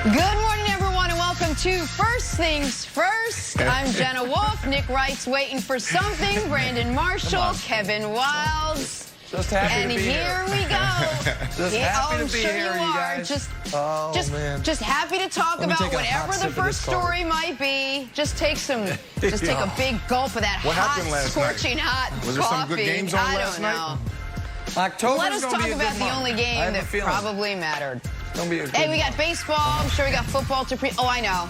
Good morning, everyone, and welcome to First Things First. I'm Jenna Wolfe. Nick Wright's waiting for something. Brandon Marshall, Kevin Wilds. Just happy and to be here we go. Just happy to be sure here, you you are. guys. Just happy to talk about whatever the first story might be. Just take a big gulp of that scorching hot coffee. Was there some good games on last night? I don't know. October's Let us talk be a about good the month. only game that probably mattered. Hey, we got baseball. I'm sure we got football to Oh, I know.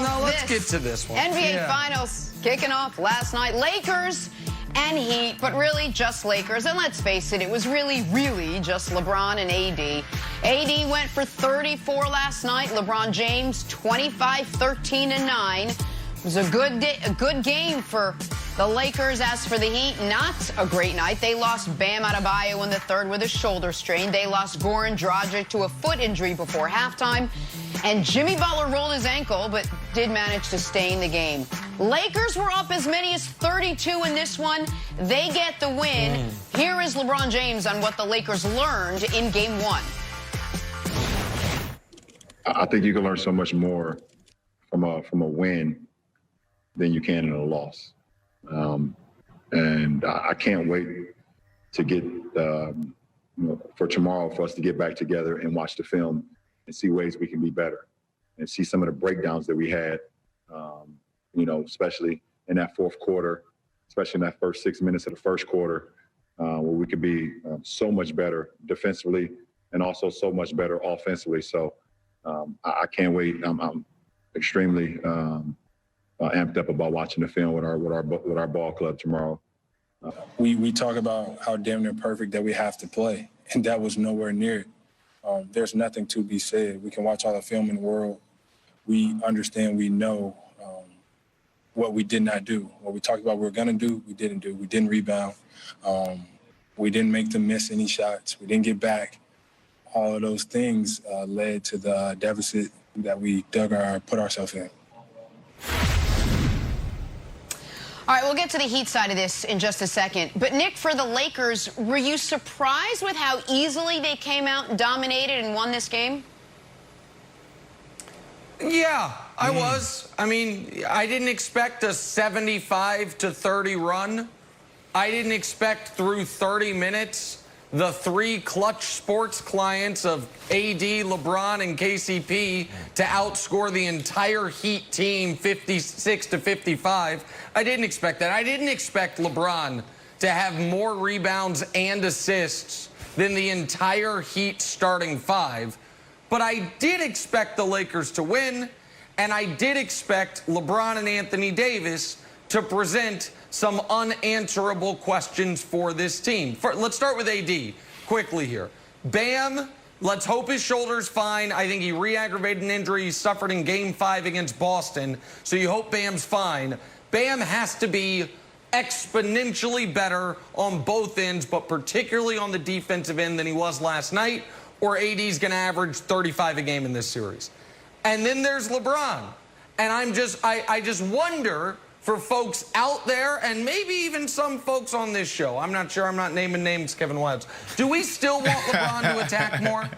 No, let's get to this one. NBA Finals kicking off last night. Lakers and Heat, but really just Lakers. And let's face it, it was really just LeBron and AD. AD went for 34 last night. LeBron James, 25, 13, and 9. It was a good game for the Lakers. As for the Heat, not a great night. They lost Bam Adebayo in the third with a shoulder strain. They lost Goran Dragic to a foot injury before halftime. And Jimmy Butler rolled his ankle, but did manage to stay in the game. Lakers were up as many as 32 in this one. They get the win. Here is LeBron James on what the Lakers learned in Game 1. I think you can learn so much more from a win than you can in a loss. And I can't wait to get for tomorrow for us to get back together and watch the film and see ways we can be better and see some of the breakdowns that we had, especially in that fourth quarter, especially in that first 6 minutes of the first quarter, where we could be so much better defensively and also so much better offensively. So I can't wait. I'm extremely amped up about watching the film with our ball club tomorrow. We talk about how damn near perfect that we have to play, and that was nowhere near it. There's nothing to be said. We can watch all the film in the world. We understand, we know what we did not do. What we talked about we were going to do, we didn't do. We didn't rebound. We didn't make them miss any shots. We didn't get back. All of those things led to the deficit that we put ourselves in. All right, we'll get to the Heat side of this in just a second. But, Nick, for the Lakers, were you surprised with how easily they came out and dominated and won this game? Yeah, I was. I mean, I didn't expect a 75-30 run. I didn't expect through 30 minutes the three clutch sports clients of AD, LeBron, and KCP to outscore the entire Heat team 56-55. I didn't expect that. I didn't expect LeBron to have more rebounds and assists than the entire Heat starting five. But I did expect the Lakers to win, and I did expect LeBron and Anthony Davis to present some unanswerable questions for this team. Let's start with AD quickly here. Bam, let's hope his shoulder's fine. I think he re-aggravated an injury he suffered in Game 5 against Boston, so you hope Bam's fine. Bam has to be exponentially better on both ends, but particularly on the defensive end than he was last night, or AD's going to average 35 a game in this series. And then there's LeBron. And I just wonder, for folks out there, and maybe even some folks on this show, I'm not sure, I'm not naming names, Kevin Wilds, do we still want LeBron to attack more?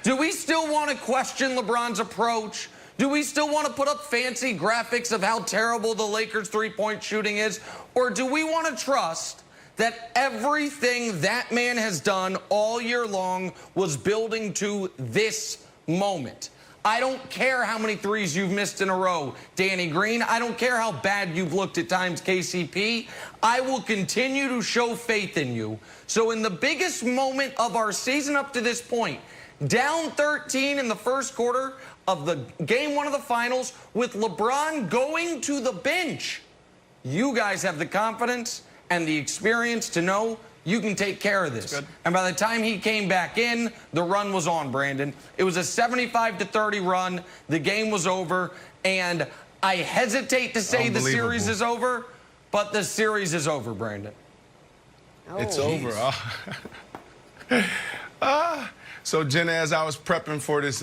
Do we still want to question LeBron's approach? Do we still want to put up fancy graphics of how terrible the Lakers' three-point shooting is? Or do we want to trust that everything that man has done all year long was building to this moment? I don't care how many threes you've missed in a row, Danny Green. I don't care how bad you've looked at times, KCP. I will continue to show faith in you. So in the biggest moment of our season up to this point, down 13 in the first quarter of the Game 1 of the Finals, with LeBron going to the bench, you guys have the confidence and the experience to know you can take care of this. And by the time he came back in, the run was on, Brandon. It was a 75-30 run. The game was over. And I hesitate to say the series is over, but the series is over, Brandon. It's over. So Jenna, as I was prepping for this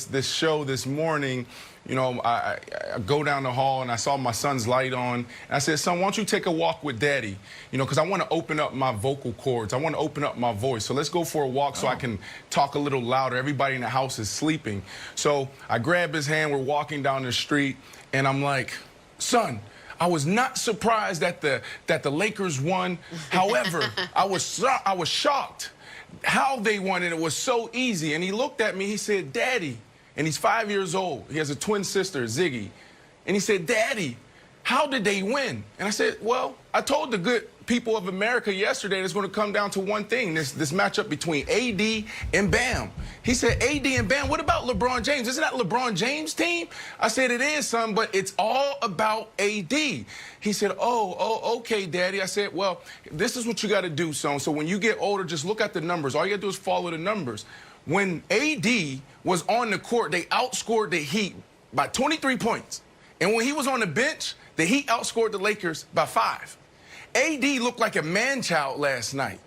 this show this morning, you know, I go down the hall and I saw my son's light on. And I said, son, why don't you take a walk with daddy? You know, because I want to open up my vocal cords. I want to open up my voice. So let's go for a walk so I can talk a little louder. Everybody in the house is sleeping. So I grab his hand. We're walking down the street and I'm like, son, I was not surprised that the Lakers won. However, I was shocked how they won, and it was so easy. And he looked at me, he said, Daddy, and he's 5 years old. He has a twin sister, Ziggy. And he said, Daddy, how did they win? And I said, well, I told the good people of America yesterday it's going to come down to one thing, this matchup between AD and Bam. He said, AD and Bam, what about LeBron James? Isn't that LeBron James' team? I said, it is, son, but it's all about AD. He said, oh, okay, Daddy. I said, well, this is what you got to do, son. So when you get older, just look at the numbers. All you got to do is follow the numbers. When AD was on the court, they outscored the Heat by 23 points. And when he was on the bench, the Heat outscored the Lakers by 5. AD looked like a man-child last night.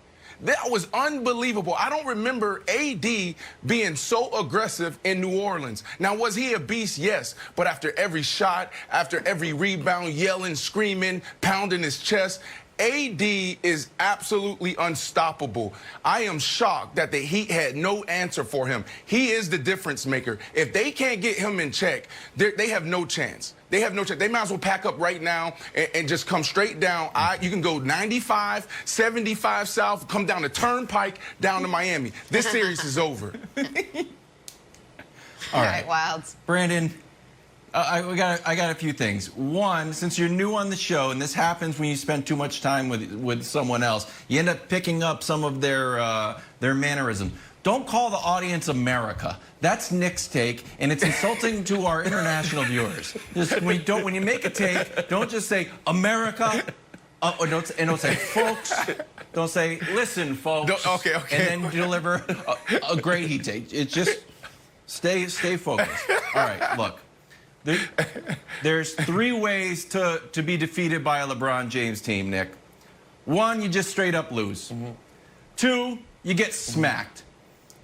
That was unbelievable. I don't remember AD being so aggressive in New Orleans. Now, was he a beast? Yes. But after every shot, after every rebound, yelling, screaming, pounding his chest, AD is absolutely unstoppable. I am shocked that the Heat had no answer for him. He is the difference maker. If they can't get him in check, they have no chance. They have no chance. They might as well pack up right now and just come straight down. You can go 95, 75 south, come down the Turnpike, down to Miami. This series is over. All right, Wilds. Brandon, I got a few things. One, since you're new on the show, and this happens when you spend too much time with someone else, you end up picking up some of their mannerisms. Don't call the audience America. That's Nick's take, and it's insulting to our international viewers. Just when you make a take, don't just say America, or don't say folks. Don't say listen, folks. Okay. And then deliver a great heat take. It's just stay focused. All right, look. There's 3 ways to be defeated by a LeBron James team, Nick. 1, you just straight up lose. 2, you get smacked.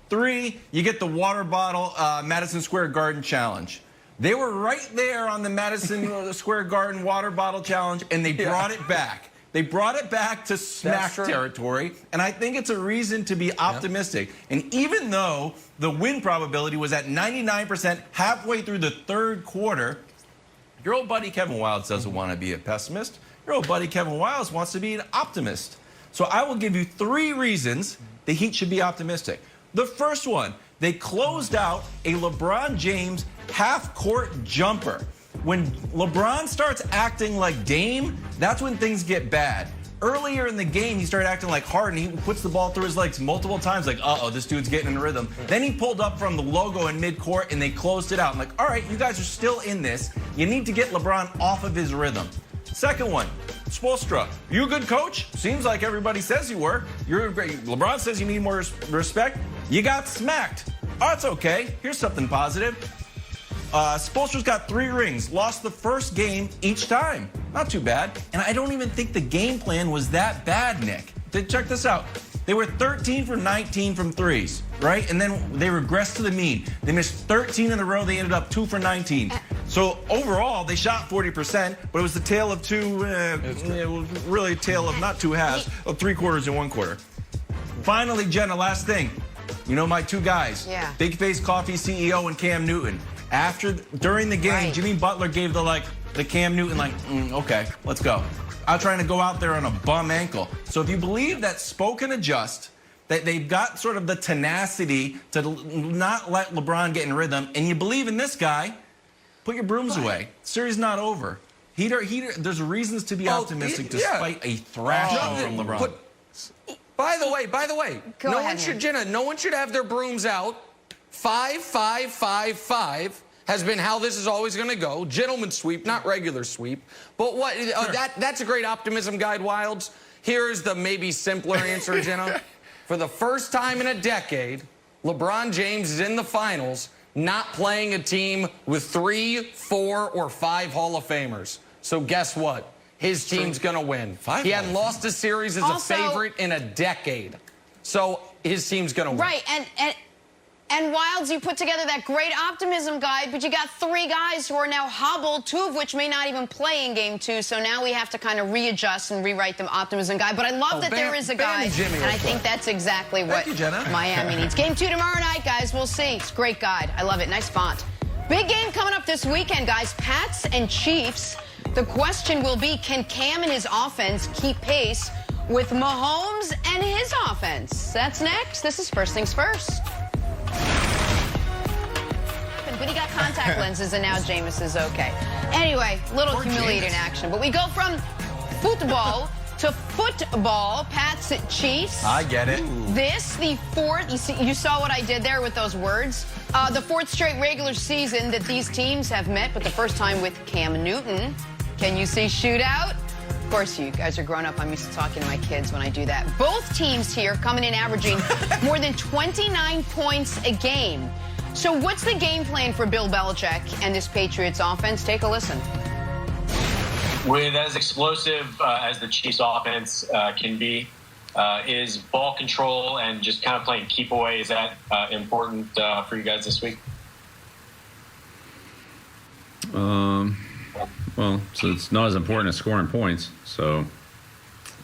3, you get the water bottle Madison Square Garden challenge. They were right there on the Madison Square Garden water bottle challenge, and they brought it back. They brought it back to smack territory, and I think it's a reason to be optimistic. And even though the win probability was at 99% halfway through the 3rd quarter, your old buddy Kevin Wildes doesn't want to be a pessimist. Your old buddy Kevin Wildes wants to be an optimist. So I will give you 3 reasons the Heat should be optimistic. The first one, they closed out a LeBron James half-court jumper. When LeBron starts acting like Dame, that's when things get bad. Earlier in the game, he started acting like Harden. He puts the ball through his legs multiple times, like, uh-oh, this dude's getting in rhythm. Then he pulled up from the logo in midcourt, and they closed it out. I'm like, all right, you guys are still in this. You need to get LeBron off of his rhythm. Second one, Spoelstra. You a good coach? Seems like everybody says you were. You're great. LeBron says you need more respect. You got smacked. Oh, that's okay. Here's something positive. Spoelstra's got 3 rings, lost the first game each time. Not too bad. And I don't even think the game plan was that bad, Nick. Check this out. They were 13 for 19 from threes, right? And then they regressed to the mean. They missed 13 in a row. They ended up 2 for 19. So overall, they shot 40%, but it was the tale of two, it was really a tale of not 2 halves, of 3 quarters and 1 quarter. Finally, Jenna, last thing. You know my 2 guys, Big Face Coffee CEO and Cam Newton. During the game, Jimmy Butler gave the Cam Newton okay, let's go. I'm trying to go out there on a bum ankle. So if you believe that spoke and adjust, that they've got sort of the tenacity to not let LeBron get in rhythm, and you believe in this guy, put your brooms away. Series not over. There's reasons to be optimistic despite a thrashing from LeBron. By the way, no one should have their brooms out. 5-5-5-5 has been how this is always going to go. Gentleman's sweep, not regular sweep. But what? That's a great optimism guide, Wildes. Here's the maybe simpler answer, Jenna. For the first time in a decade, LeBron James is in the finals, not playing a team with 3, 4, or 5 Hall of Famers. So guess what? His team's going to win. He hadn't lost a series as a favorite in a decade. So his team's going to win. Right, and And Wilds, you put together that great optimism guide, but you got 3 guys who are now hobbled, 2 of which may not even play in game 2. So now we have to kind of readjust and rewrite the optimism guide. But I love that there is a guide, and I think that's exactly what Miami needs. Game 2 tomorrow night, guys. We'll see. It's a great guide. I love it. Nice font. Big game coming up this weekend, guys. Pats and Chiefs. The question will be, can Cam and his offense keep pace with Mahomes and his offense? That's next. This is First Things First. But he got contact lenses, and now Jameis is okay. Anyway, little humiliating action. But we go from football to football. Pats at Chiefs. I get it. This, the 4th, you saw what I did there with those words. The 4th straight regular season that these teams have met, but the first time with Cam Newton. Can you see shootout? Of course, you guys are grown up. I'm used to talking to my kids when I do that. Both teams here coming in averaging more than 29 points a game. So what's the game plan for Bill Belichick and this Patriots offense? Take a listen. With as explosive as the Chiefs offense can be, is ball control and just kind of playing keep away, is that important for you guys this week? Well, so it's not as important as scoring points. So,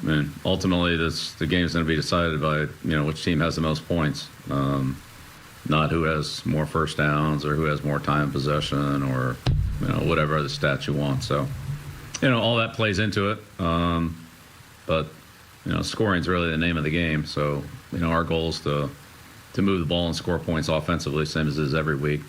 I mean, ultimately, the game's going to be decided by, which team has the most points. Not who has more first downs or who has more time possession or, whatever other stats you want. So, all that plays into it. But, scoring is really the name of the game. So, our goal is to move the ball and score points offensively, same as it is every week.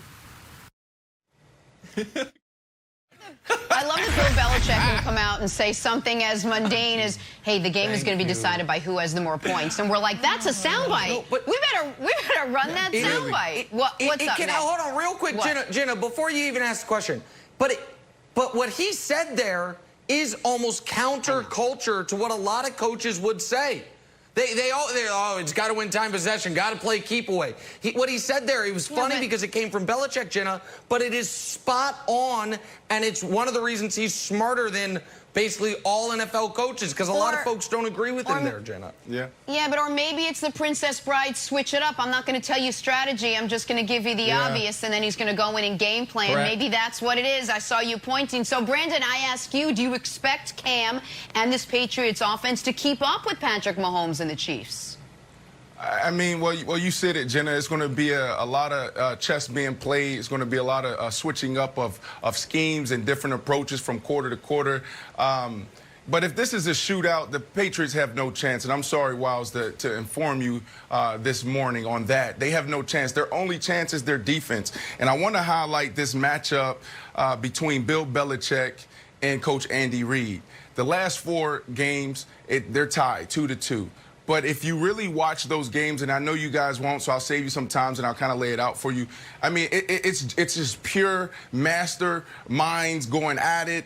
I love that Bill Belichick can come out and say something as mundane as, hey, the game is going to be decided by who has the more points. And we're like, that's a soundbite. We better run that soundbite. What's up next? Hold on real quick, Jenna, before you even ask the question. But what he said there is almost counterculture to what a lot of coaches would say. It's got to win time possession, got to play keep away. What he said there, it was funny because it came from Belichick, Jenna, but it is spot on, and it's one of the reasons he's smarter than basically all NFL coaches, because a lot of folks don't agree with him there, Jenna. Yeah, or maybe it's the Princess Bride, switch it up. I'm not going to tell you strategy. I'm just going to give you the obvious, and then he's going to go in and game plan. Correct. Maybe that's what it is. I saw you pointing. So, Brandon, I ask you, do you expect Cam and this Patriots offense to keep up with Patrick Mahomes and the Chiefs? I mean, well, you said it, Jenna. It's going to be a lot of chess being played. It's going to be a lot of switching up of schemes and different approaches from quarter to quarter. But if this is a shootout, the Patriots have no chance. And I'm sorry, Wiles, to inform you this morning on that. They have no chance. Their only chance is their defense. And I want to highlight this matchup between Bill Belichick and Coach Andy Reid. The last 4 games, they're tied 2-2. But if you really watch those games, and I know you guys won't, so I'll save you some time and I'll kind of lay it out for you. I mean, it's just pure master minds going at it.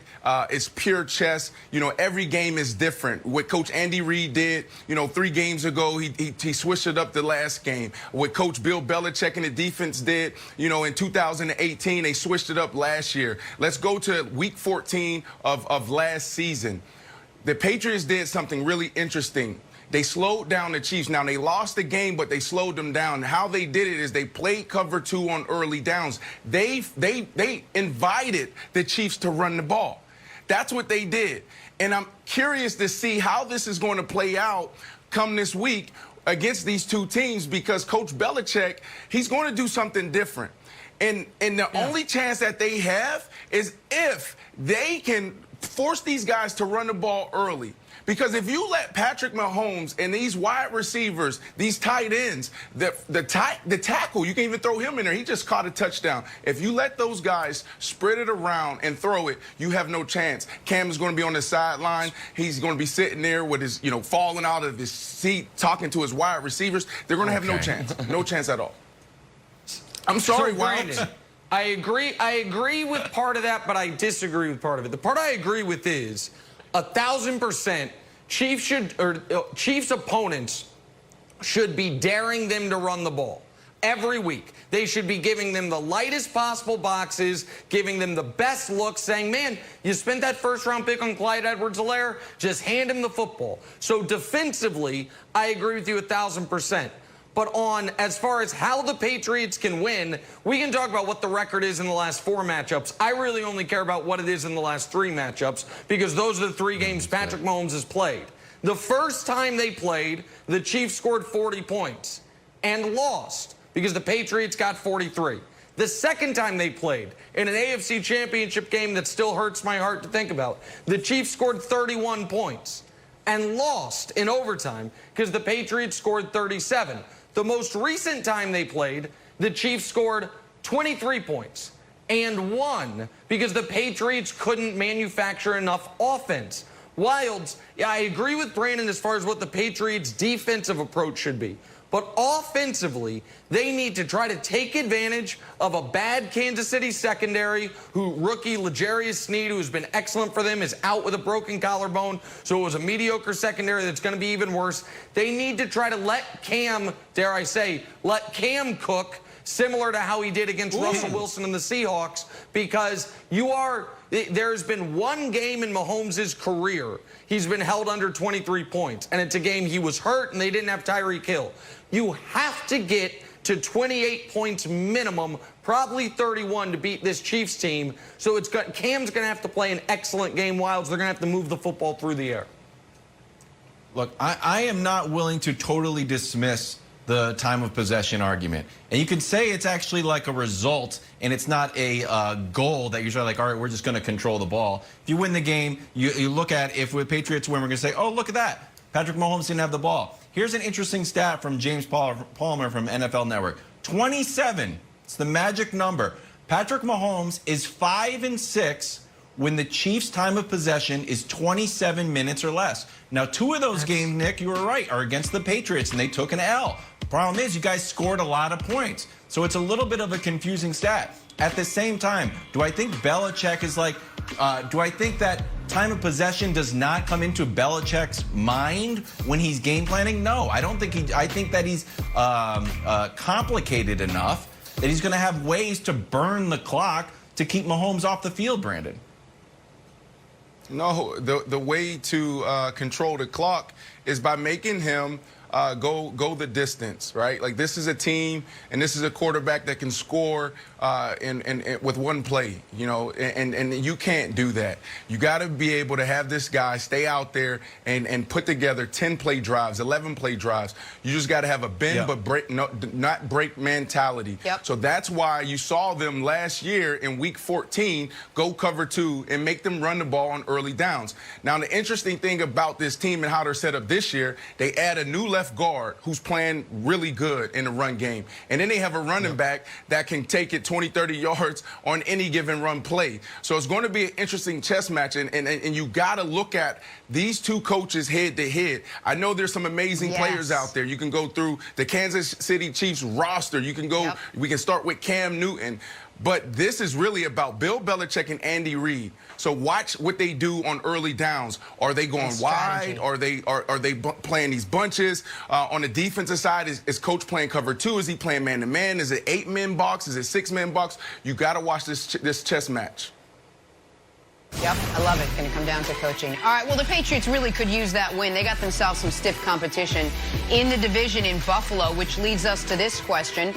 It's pure chess. Every game is different. What Coach Andy Reid did, 3 games ago, he switched it up the last game. What Coach Bill Belichick and the defense did, in 2018, they switched it up last year. Let's go to week 14 of last season. The Patriots did something really interesting. They slowed down the Chiefs. Now, they lost the game, but they slowed them down. How they did it is they played cover 2 on early downs. They invited the Chiefs to run the ball. That's what they did. And I'm curious to see how this is going to play out come this week against these 2 teams, because Coach Belichick, he's going to do something different. And the only chance that they have is if they can force these guys to run the ball early. Because if you let Patrick Mahomes and these wide receivers, these tight ends, the tackle, you can even throw him in there. He just caught a touchdown. If you let those guys spread it around and throw it, you have no chance. Cam is going to be on the sideline. He's going to be sitting there with his, falling out of his seat, talking to his wide receivers. They're going to have no chance. No chance at all. I'm sorry, Brandon. I agree with part of that, but I disagree with part of it. The part I agree with is 1,000% Chiefs opponents should be daring them to run the ball every week. They should be giving them the lightest possible boxes, giving them the best looks, saying, man, you spent that first-round pick on Clyde Edwards-Helaire, just hand him the football. So defensively, I agree with you 1,000%. But on as far as how the Patriots can win, we can talk about what the record is in the last 4 matchups. I really only care about what it is in the last 3 matchups because those are the 3 games Patrick Mahomes has played. The first time they played, the Chiefs scored 40 points and lost because the Patriots got 43. The second time they played, in an AFC Championship game that still hurts my heart to think about, the Chiefs scored 31 points and lost in overtime because the Patriots scored 37. The most recent time they played, the Chiefs scored 23 points and won because the Patriots couldn't manufacture enough offense. Wilds, yeah, I agree with Brandon as far as what the Patriots' defensive approach should be. But offensively, they need to try to take advantage of a bad Kansas City secondary, rookie L'Jarius Sneed, who's been excellent for them, is out with a broken collarbone. So it was a mediocre secondary that's going to be even worse. They need to try to let Cam, dare I say, let Cam cook, similar to how he did against Russell Wilson and the Seahawks, because there's been one game in Mahomes' career he's been held under 23 points, and it's a game he was hurt and they didn't have Tyreek Hill. You have to get to 28 points minimum, probably 31 to beat this Chiefs team. So Cam's going to have to play an excellent game. Wilds, they're going to have to move the football through the air. Look, I am not willing to totally dismiss the time of possession argument. And you can say it's actually like a result and it's not a goal that you're sort of like, all right, we're just going to control the ball. If you win the game, you look at if the Patriots win, we're going to say, oh, look at that. Patrick Mahomes didn't have the ball. Here's an interesting stat from James Palmer from NFL Network. 27, it's the magic number. Patrick Mahomes is 5-6 when the Chiefs' time of possession is 27 minutes or less. Now, 2 of those games, Nick, you were right, are against the Patriots, and they took an L. The problem is you guys scored a lot of points. So it's a little bit of a confusing stat. At the same time, do I think Belichick is like, do I think that time of possession does not come into Belichick's mind when he's game planning? No, I don't think I think that he's complicated enough that he's going to have ways to burn the clock to keep Mahomes off the field, Brandon. No, the way to control the clock is by making him go the distance, right? Like, this is a team and this is a quarterback that can score with one play, you know, and you can't do that. You got to be able to have this guy stay out there and put together 10-play drives, 11-play drives. You just got to have a bend but break, not break mentality. So that's why you saw them last year in Week 14 go cover 2 and make them run the ball on early downs. Now, the interesting thing about this team and how they're set up this year, they add a new left guard who's playing really good in the run game. And then they have a running back that can take it 20, 30 yards on any given run play. So it's going to be an interesting chess match. And you got to look at these 2 coaches head to head. I know there's some amazing players out there. You can go through the Kansas City Chiefs roster. You can go, we can start with Cam Newton. But this is really about Bill Belichick and Andy Reid. So watch what they do on early downs. Are they going wide? Are they playing these bunches? On the defensive side, is Coach playing cover 2? Is he playing man-to-man? Is it 8-man box? Is it 6-man box? You got to watch this chess match. Yep, I love it. Going to come down to coaching. All right, well, the Patriots really could use that win. They got themselves some stiff competition in the division in Buffalo, which leads us to this question.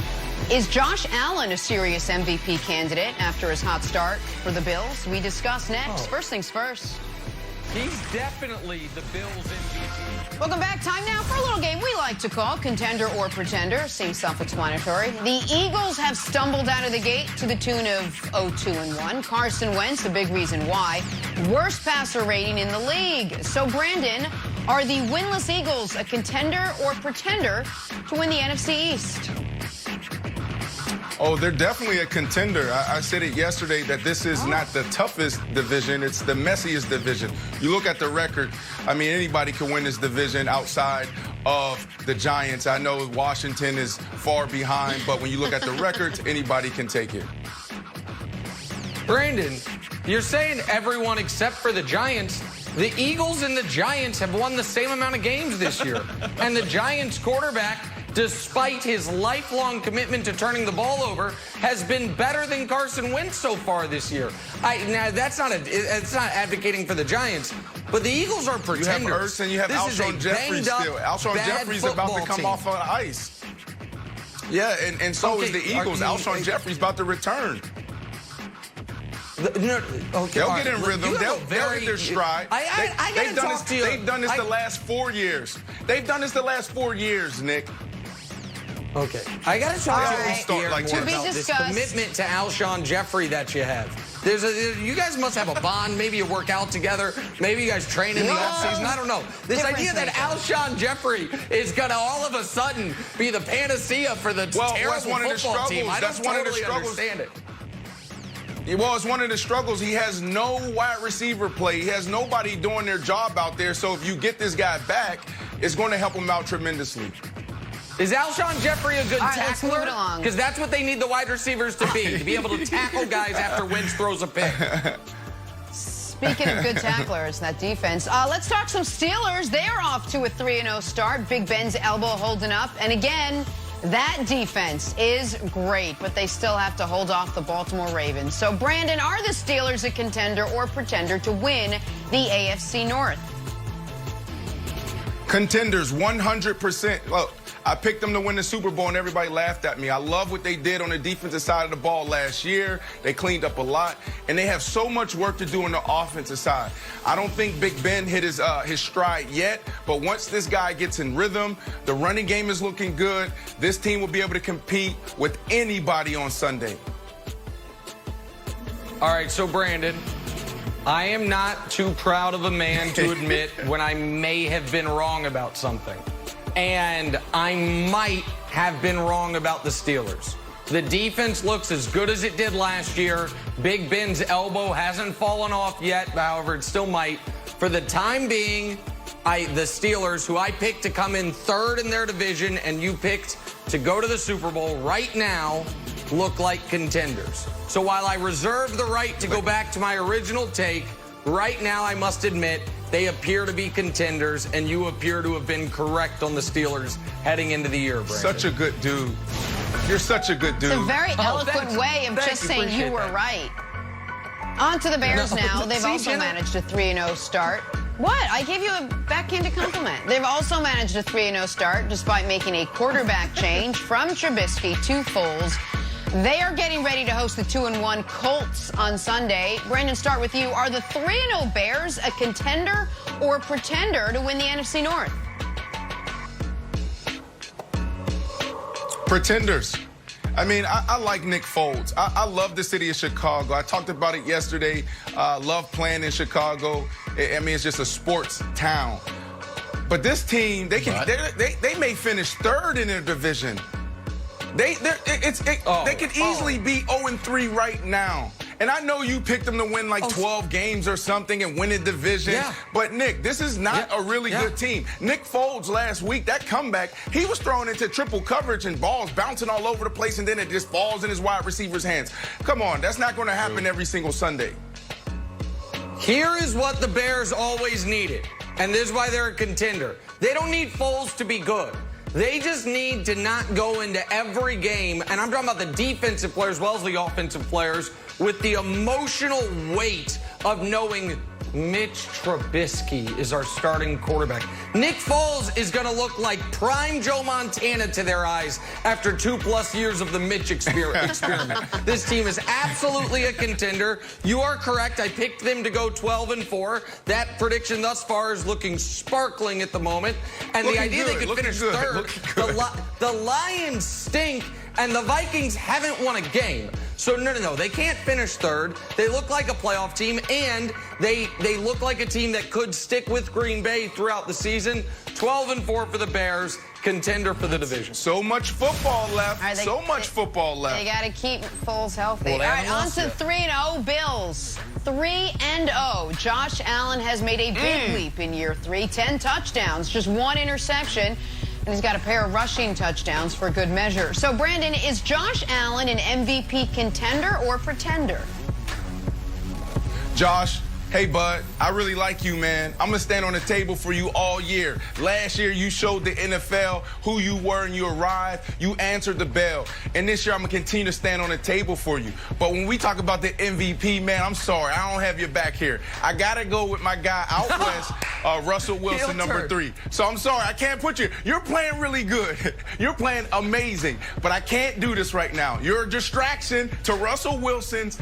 Is Josh Allen a serious MVP candidate after his hot start for the Bills? We discuss next. First things first. He's definitely the Bills' MVP. Welcome back. Time now for a little game we like to call Contender or Pretender. Seems self-explanatory. The Eagles have stumbled out of the gate to the tune of 0-2-1. Carson Wentz, the big reason why. Worst passer rating in the league. So, Brandon, are the winless Eagles a contender or pretender to win the NFC East? Oh, they're definitely a contender. I said it yesterday that this is not the toughest division. It's the messiest division. You look at the record. I mean, anybody can win this division outside of the Giants. I know Washington is far behind, but when you look at the records, anybody can take it. Brandon, you're saying everyone except for the Giants. The Eagles and the Giants have won the same amount of games this year. And the Giants quarterback, despite his lifelong commitment to turning the ball over, has been better than Carson Wentz so far this year. Now, it's not advocating for the Giants, but the Eagles are pretenders. You have Ertz and you have Alshon Jeffries still. Alshon Jeffries about to come off on ice. Yeah, and so Okay, is the Eagles. Alshon Jeffrey's about to return. Okay, They'll get in rhythm. They'll hit their stride. They've done this the last 4 years. They've done this the last 4 years, Nick. Okay, I got to talk to you start like more to be about this discussed. commitment to Alshon Jeffrey that you have. You guys must have a bond. Maybe you work out together. Maybe you guys train in the offseason. I don't know. This idea that Alshon Jeffrey is going to all of a sudden be the panacea for the terrible football team. I don't totally understand it. Well, it's one of the struggles. He has no wide receiver play. He has nobody doing their job out there. So if you get this guy back, it's going to help him out tremendously. Is Alshon Jeffrey a good let's move tackler? it along. Because that's what they need the wide receivers to be able to tackle guys after Wentz throws a pick. Speaking of good tacklers, that defense. Let's talk some Steelers. They're off to a 3-0 start. Big Ben's elbow holding up. And again, that defense is great, but they still have to hold off the Baltimore Ravens. So, Brandon, are the Steelers a contender or pretender to win the AFC North? Contenders, 100%. Look, I picked them to win the Super Bowl, and everybody laughed at me. I love what they did on the defensive side of the ball last year. They cleaned up a lot, and they have so much work to do on the offensive side. I don't think Big Ben hit his stride yet, but once this guy gets in rhythm, the running game is looking good. This team will be able to compete with anybody on Sunday. All right, so, Brandon, I am not too proud of a man to admit when I may have been wrong about something. And I might have been wrong about the Steelers. The defense looks as good as it did last year. Big Ben's elbow hasn't fallen off yet, however, it still might. For the time being, the Steelers, who I picked to come in third in their division and you picked to go to the Super Bowl, right now look like contenders. So while I reserve the right to go back to my original take, right now I must admit they appear to be contenders, and you appear to have been correct on the Steelers heading into the year, Brandon. Such a good dude. You're such a good dude. It's a very eloquent way of just saying you were right. On to the Bears now. They've also managed a 3-0 start. What? I gave you a backhanded compliment. They've also managed a 3-0 start despite making a quarterback change from Trubisky to Foles. They are getting ready to host the 2-1 Colts on Sunday. Brandon, start with you. Are the 3-0 Bears a contender or pretender to win the NFC North? Pretenders. I mean, I like Nick Foles. I love the city of Chicago. I talked about it yesterday. Love playing in Chicago. I mean, it's just a sports town. But this team, they may finish third in their division. They could easily be 0-3 right now. And I know you picked them to win like 12 games or something and win a division. Yeah. But, Nick, this is not a really good team. Nick Foles last week, that comeback, he was thrown into triple coverage and balls bouncing all over the place, and then it just falls in his wide receiver's hands. Come on, that's not going to happen every single Sunday. Here is what the Bears always needed, and this is why they're a contender. They don't need Foles to be good. They just need to not go into every game, and I'm talking about the defensive players as well as the offensive players, with the emotional weight of knowing Mitch Trubisky is our starting quarterback. Nick Foles is going to look like prime Joe Montana to their eyes after 2+ years of the Mitch experiment. This team is absolutely a contender. You are correct. I picked them to go 12-4. That prediction thus far is looking sparkling at the moment. And the idea they could finish third, the Lions stink, and the Vikings haven't won a game. So, no, they can't finish third. They look like a playoff team, and they look like a team that could stick with Green Bay throughout the season. 12-4 for the Bears, contender for the division. So much football left. Football left. They got to keep Foles healthy. Well, all right, on to 3-0 Bills. 3-0. Josh Allen has made a big leap in year 3. 10 touchdowns, just 1 interception. And he's got a pair of rushing touchdowns for good measure. So, Brandon, is Josh Allen an MVP contender or pretender? Josh, Hey, bud, I really like you, man. I'm going to stand on the table for you all year. Last year, you showed the NFL who you were and you arrived. You answered the bell. And this year, I'm going to continue to stand on the table for you. But when we talk about the MVP, man, I'm sorry. I don't have your back here. I got to go with my guy out west, Russell Wilson, number 3. So I'm sorry. I can't put you. You're playing really good. You're playing amazing. But I can't do this right now. You're a distraction to Russell Wilson's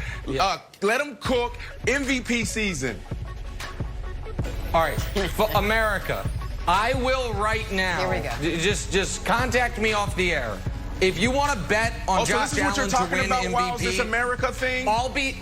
let him cook MVP season. All right, for America, I will right now. Here we go. Just contact me off the air. If you want to bet on Josh Allen to win MVP, Wiles, this America thing? I'll be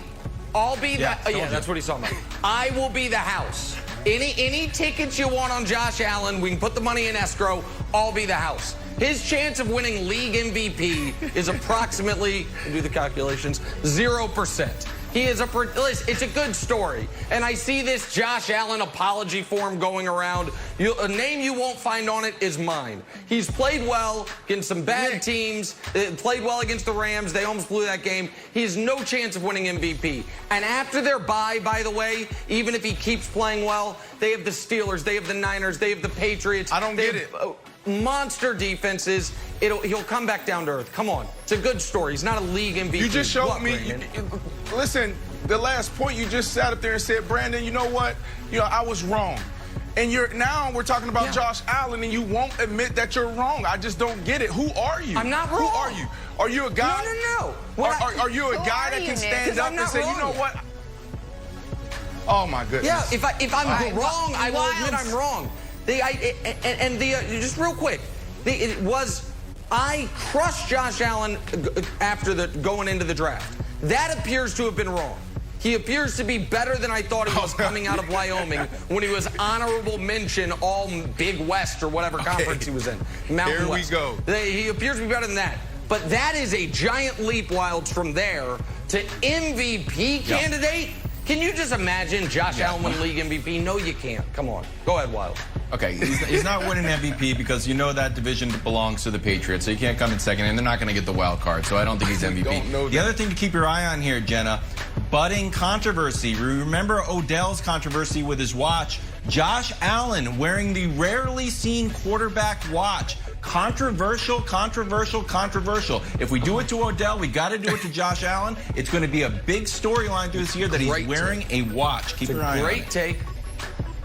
yeah, that's what he's talking about. I will be the house. Any tickets you want on Josh Allen, we can put the money in escrow. I'll be the house. His chance of winning league MVP is approximately, do the calculations, 0%. He is it's a good story. And I see this Josh Allen apology form going around. A name you won't find on it is mine. He's played well against some bad teams, played well against the Rams. They almost blew that game. He has no chance of winning MVP. And after their bye, by the way, even if he keeps playing well, they have the Steelers, they have the Niners, they have the Patriots. I don't get it. Monster defenses. He'll come back down to earth. Come on. It's a good story. He's not a league MVP. You just showed me. Listen, the last point you just sat up there and said, Brandon, you know what? I was wrong. And now we're talking about Josh Allen, and you won't admit that you're wrong. I just don't get it. Who are you? I'm not wrong. Who are you? Are you a guy? No. Are you a guy that can stand up and say, you know what? Oh my goodness. Yeah. If I'm wrong, I will admit I'm wrong. Just real quick, I crushed Josh Allen after going into the draft. That appears to have been wrong. He appears to be better than I thought he was coming out of Wyoming when he was honorable mention all Big West or whatever conference he was in. Mountain West. Here we go. He appears to be better than that. But that is a giant leap, Wilds, from there to MVP candidate. Can you just imagine Josh Allen win league MVP? No, you can't. Come on. Go ahead, Wild. Okay, he's not winning MVP because that division belongs to the Patriots, so you can't come in second, and they're not going to get the wild card, so I don't think he's MVP. The other thing to keep your eye on here, Jenna, budding controversy. Remember Odell's controversy with his watch? Josh Allen wearing the rarely seen quarterback watch. Controversial. If we do it to Odell, we got to do it to Josh Allen. It's going to be a big storyline through this year that he's wearing a watch. Keep your eye on it. Great take.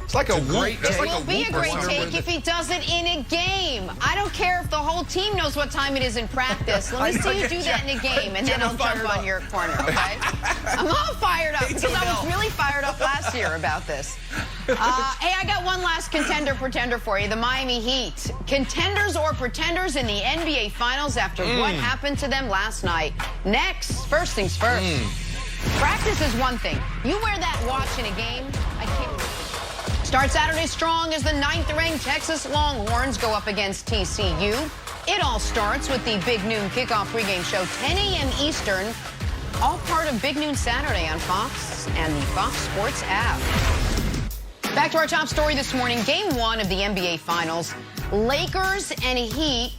It's like a great take. It will be a great take if he does it in a game. I don't care if the whole team knows what time it is in practice. Let me see you do that in a game, and then I'll jump on your corner, okay? I'm all fired up because I was really fired up last year about this. Hey, I got one last contender-pretender for you, the Miami Heat. Contenders or pretenders in the NBA Finals after what happened to them last night. Next, first things first. Practice is one thing. You wear that watch in a game, I can't. Start Saturday strong as the 9th-ranked Texas Longhorns go up against TCU. It all starts with the Big Noon kickoff pregame show, 10 a.m. Eastern, all part of Big Noon Saturday on Fox and the Fox Sports app. Back to our top story this morning, Game 1 of the NBA Finals. Lakers and Heat,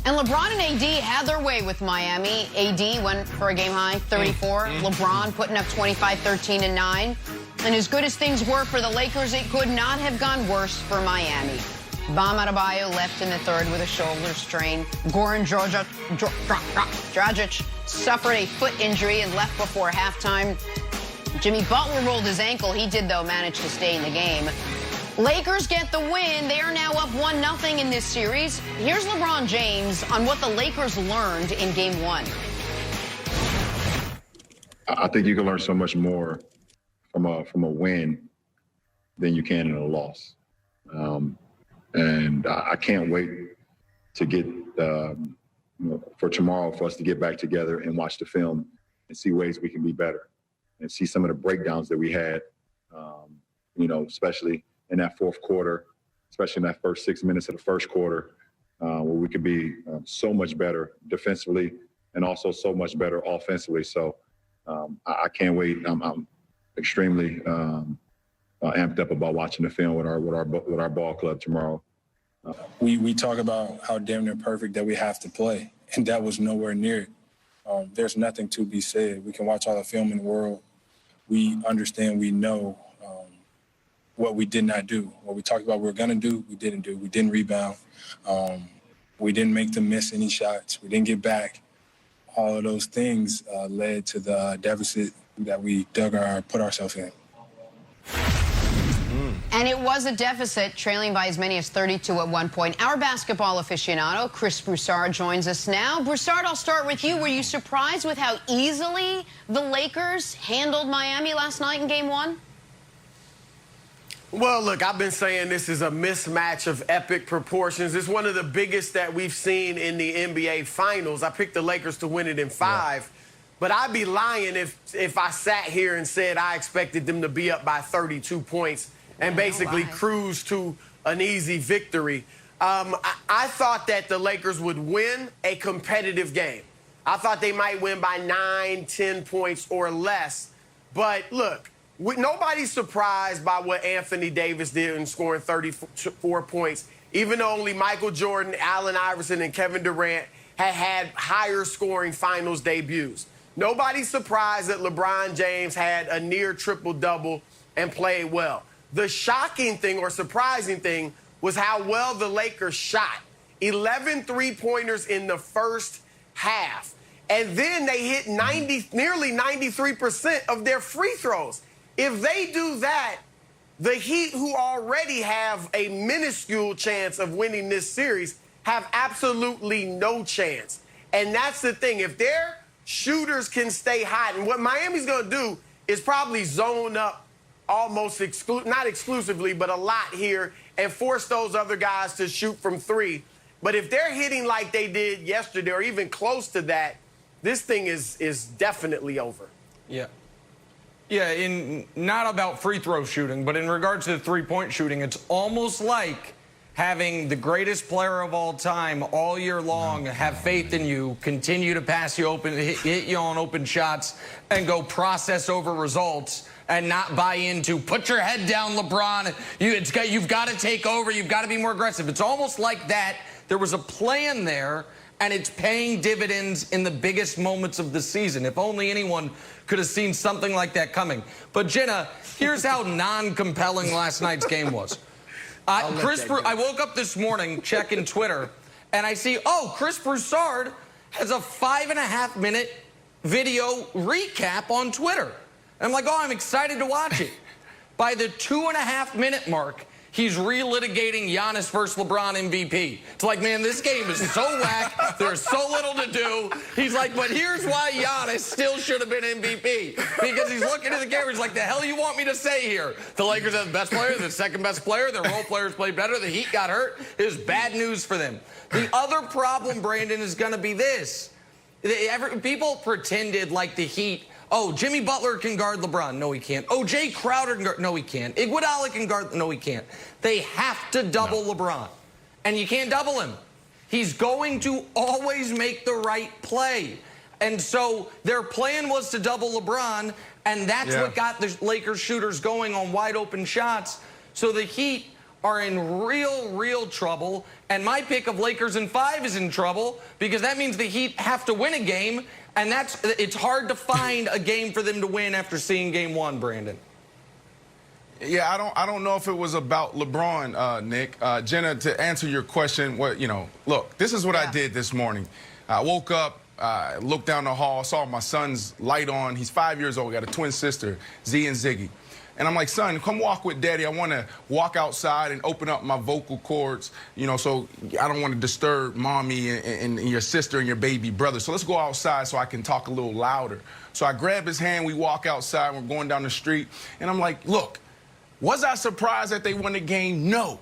and LeBron and AD had their way with Miami. AD went for a game-high 34. LeBron putting up 25, 13, and 9. And as good as things were for the Lakers, it could not have gone worse for Miami. Bam Adebayo left in the third with a shoulder strain. Goran Dragic suffered a foot injury and left before halftime. Jimmy Butler rolled his ankle. He did, though, manage to stay in the game. Lakers get the win. They are now up 1-0 in this series. Here's LeBron James on what the Lakers learned in Game 1. I think you can learn so much more from a win than you can in a loss. And I can't wait to get for tomorrow for us to get back together and watch the film and see ways we can be better and see some of the breakdowns that we had, especially in that fourth quarter, especially in that first 6 minutes of the first quarter, where we could be so much better defensively and also so much better offensively. So I can't wait. I'm extremely amped up about watching the film with our ball club tomorrow. We talk about how damn near perfect that we have to play, and that was nowhere near it. There's nothing to be said. We can watch all the film in the world. We understand, we know what we did not do. What we talked about we were going to do, we didn't do. We didn't rebound. We didn't make them miss any shots. We didn't get back. All of those things led to the deficit that we put ourselves in. And it was a deficit, trailing by as many as 32 at one point. Our basketball aficionado, Chris Broussard, joins us now. Broussard, I'll start with you. Were you surprised with how easily the Lakers handled Miami last night in Game 1? Well, look, I've been saying this is a mismatch of epic proportions. It's one of the biggest that we've seen in the NBA Finals. I picked the Lakers to win it in 5, but I'd be lying if I sat here and said I expected them to be up by 32 points and basically cruise to an easy victory. I thought that the Lakers would win a competitive game. I thought they might win by 9, 10 points or less. But look, nobody's surprised by what Anthony Davis did in scoring 34 points, even though only Michael Jordan, Allen Iverson, and Kevin Durant had higher scoring finals debuts. Nobody's surprised that LeBron James had a near triple-double and played well. The shocking thing or surprising thing was how well the Lakers shot. 11 three-pointers in the first half. And then they hit nearly 93% of their free throws. If they do that, the Heat, who already have a minuscule chance of winning this series, have absolutely no chance. And that's the thing. If their shooters can stay hot, and what Miami's going to do is probably zone up almost not exclusively, but a lot here, and force those other guys to shoot from 3. But if they're hitting like they did yesterday or even close to that, this thing is definitely over. Yeah. Yeah, not about free throw shooting, but in regards to the three-point shooting, it's almost like having the greatest player of all time all year long have faith in you, continue to pass you open, hit you on open shots, and go process over results and not buy into put your head down, LeBron. You've got to take over. You've got to be more aggressive. It's almost like that. There was a plan there, and it's paying dividends in the biggest moments of the season. If only anyone could have seen something like that coming. But, Jenna, here's how non-compelling last night's game was. I woke up this morning checking Twitter, and I see, Chris Broussard has a 5.5-minute video recap on Twitter. And I'm like, I'm excited to watch it. By the 2.5-minute mark, he's relitigating Giannis versus LeBron MVP. It's like, man, this game is so whack. There's so little to do. He's like, but here's why Giannis still should have been MVP. Because he's looking at the camera. He's like, the hell you want me to say here? The Lakers have the best player, the second best player. Their role players played better. The Heat got hurt. It was bad news for them. The other problem, Brandon, is going to be this. People pretended like the Heat, Jimmy Butler can guard LeBron. No, he can't. Jay Crowder can guard. No, he can't. Iguodala can guard. No, he can't. They have to double LeBron. And you can't double him. He's going to always make the right play. And so their plan was to double LeBron, and that's what got the Lakers shooters going on wide open shots. So the Heat are in real trouble. And my pick of Lakers in 5 is in trouble because that means the Heat have to win a game. And it's hard to find a game for them to win after seeing Game 1, Brandon. Yeah, I don't know if it was about LeBron, Nick. Jenna, to answer your question, look, this is what I did this morning. I woke up, looked down the hall, saw my son's light on. He's 5 years old, got a twin sister, Z and Ziggy. And I'm like, son, come walk with Daddy. I want to walk outside and open up my vocal cords, so I don't want to disturb Mommy and your sister and your baby brother. So let's go outside so I can talk a little louder. So I grab his hand. We walk outside. We're going down the street. And I'm like, look, was I surprised that they won the game? No.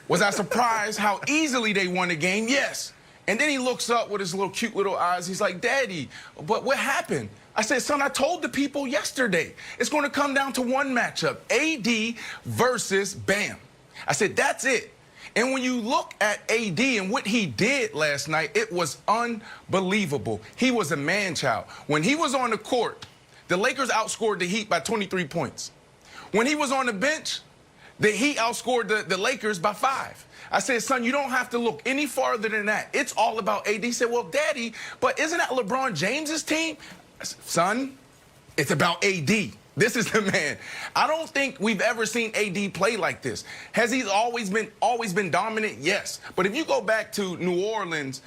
Was I surprised how easily they won the game? Yes. And then he looks up with his little cute little eyes. He's like, Daddy, but what happened? I said, son, I told the people yesterday, it's going to come down to one matchup, AD versus Bam. I said, that's it. And when you look at AD and what he did last night, it was unbelievable. He was a man-child. When he was on the court, the Lakers outscored the Heat by 23 points. When he was on the bench, the Heat outscored the Lakers by 5. I said, son, you don't have to look any farther than that. It's all about AD. He said, well, Daddy, but isn't that LeBron James's team? Son, it's about AD. This is the man. I don't think we've ever seen AD play like this. Has he always been dominant? Yes. But if you go back to New Orleans,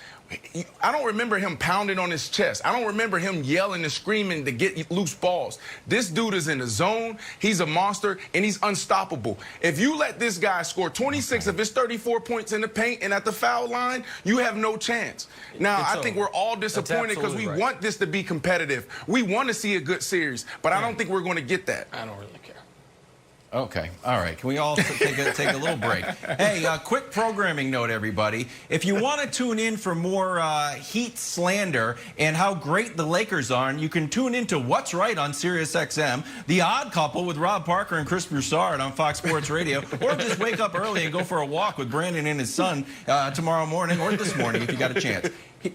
I don't remember him pounding on his chest. I don't remember him yelling and screaming to get loose balls. This dude is in the zone. He's a monster, and he's unstoppable. If you let this guy score 26 of his 34 points in the paint and at the foul line, you have no chance. Now, I think we're all disappointed because we want this to be competitive. We want to see a good series, but I don't think we're going to get that. I don't really care. Okay, all right. Can we all take a little break? Hey, quick programming note, everybody. If you want to tune in for more Heat slander and how great the Lakers are, you can tune into What's Right on Sirius XM, The Odd Couple with Rob Parker and Chris Broussard on Fox Sports Radio, or just wake up early and go for a walk with Brandon and his son tomorrow morning or this morning if you got a chance.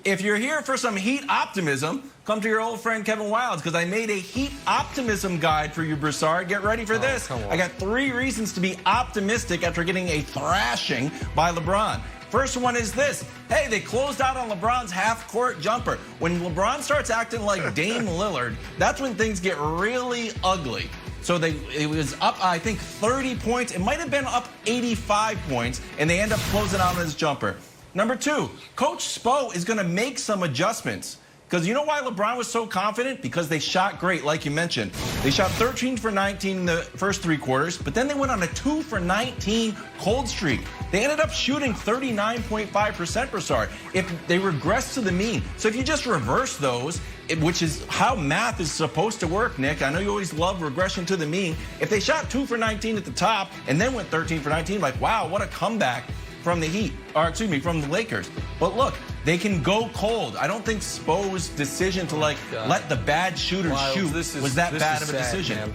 If you're here for some Heat optimism, come to your old friend Kevin Wildes, because I made a Heat optimism guide for you, Broussard. Get ready for this. I got 3 reasons to be optimistic after getting a thrashing by LeBron. First one is this. Hey, they closed out on LeBron's half-court jumper. When LeBron starts acting like Dame Lillard, that's when things get really ugly. So it was up, I think, 30 points. It might have been up 85 points, and they end up closing out on his jumper. Number 2, Coach Spo is going to make some adjustments. Because you know why LeBron was so confident? Because they shot great, like you mentioned. They shot 13 for 19 in the first 3 quarters, but then they went on a 2 for 19 cold streak. They ended up shooting 39.5%, Broussard, if they regressed to the mean. So if you just reverse those, which is how math is supposed to work, Nick. I know you always love regression to the mean. If they shot 2 for 19 at the top and then went 13 for 19, like, wow, what a comeback from the Heat, or excuse me, from the Lakers. But look, they can go cold. I don't think Spo's decision to let the bad shooters shoot was that bad of a decision. Man.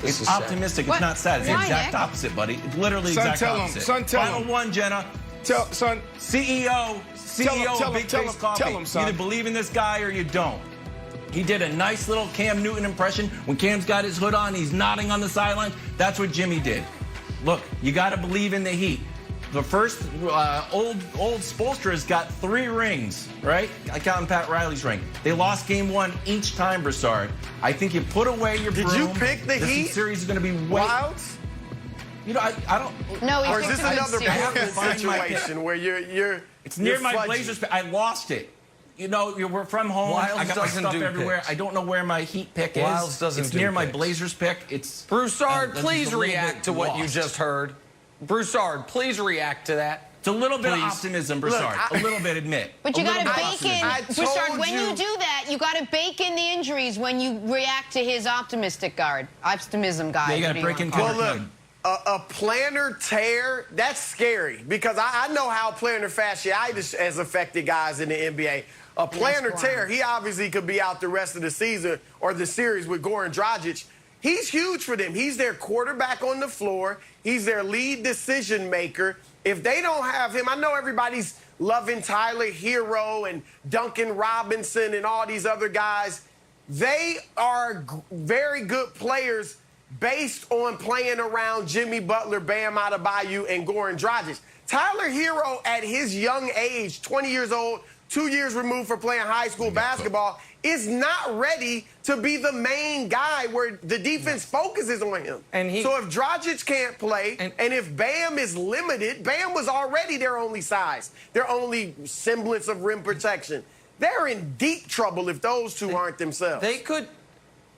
It's optimistic. It's not sad. It's the exact opposite, buddy. It's literally the exact opposite. Final one, Jenna. Son. CEO, Big Face Coffee. Tell him, son. You either believe in this guy or you don't. He did a nice little Cam Newton impression. When Cam's got his hood on, he's nodding on the sideline. That's what Jimmy did. Look, you got to believe in the Heat. The first old Spoelstra's got 3 rings, right? I count Pat Riley's ring. They lost game 1 each time, Broussard. I think you put away your broom. Did you pick the Heat? This series is going to be Wildes? You know, I don't. No, or is this another situation where you're? It's near my Blazers. I lost it. You know, we're from home. I got my stuff everywhere. Picks. I don't know where my Heat pick is. Wildes doesn't it's do near my picks. Blazers pick. It's Broussard, please react to what you just heard. Broussard, please react to that. It's a little bit of optimism, Broussard. A little bit, admit. But you got to bake in, Broussard, when you do that, you got to bake in the injuries when you react to his optimism guide. Yeah, you got to break in. Well, look, a plantar tear, that's scary because I know how plantar fasciitis has affected guys in the NBA. A plantar tear, he obviously could be out the rest of the season or the series with Goran Dragic. He's huge for them. He's their quarterback on the floor. He's their lead decision maker. If they don't have him, I know everybody's loving Tyler Hero and Duncan Robinson and all these other guys. They are very good players based on playing around Jimmy Butler, Bam Adebayo, and Goran Dragic. Tyler Hero, at his young age, 20 years old, 2 years removed from playing high school basketball, is not ready to be the main guy where the defense focuses on him. So if Dragic can't play, and if Bam is limited, Bam was already their only size, their only semblance of rim protection. They're in deep trouble if those two aren't themselves. They could,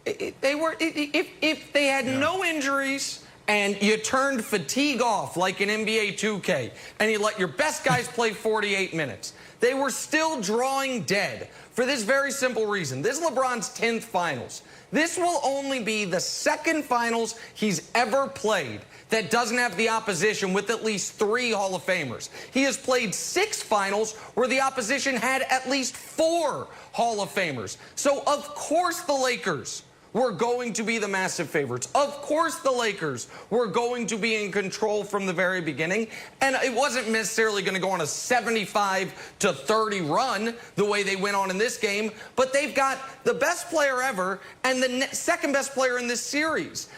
if they had no injuries and you turned fatigue off like in NBA 2K and you let your best guys play 48 minutes, they were still drawing dead for this very simple reason. This is LeBron's 10th finals. This will only be the 2nd finals he's ever played that doesn't have the opposition with at least 3 Hall of Famers. He has played 6 finals where the opposition had at least 4 Hall of Famers. So, of course, the Lakers were going to be the massive favorites. Of course, the Lakers were going to be in control from the very beginning, and it wasn't necessarily going to go on a 75-30 run the way they went on in this game, but they've got the best player ever and the 2nd best player in this series.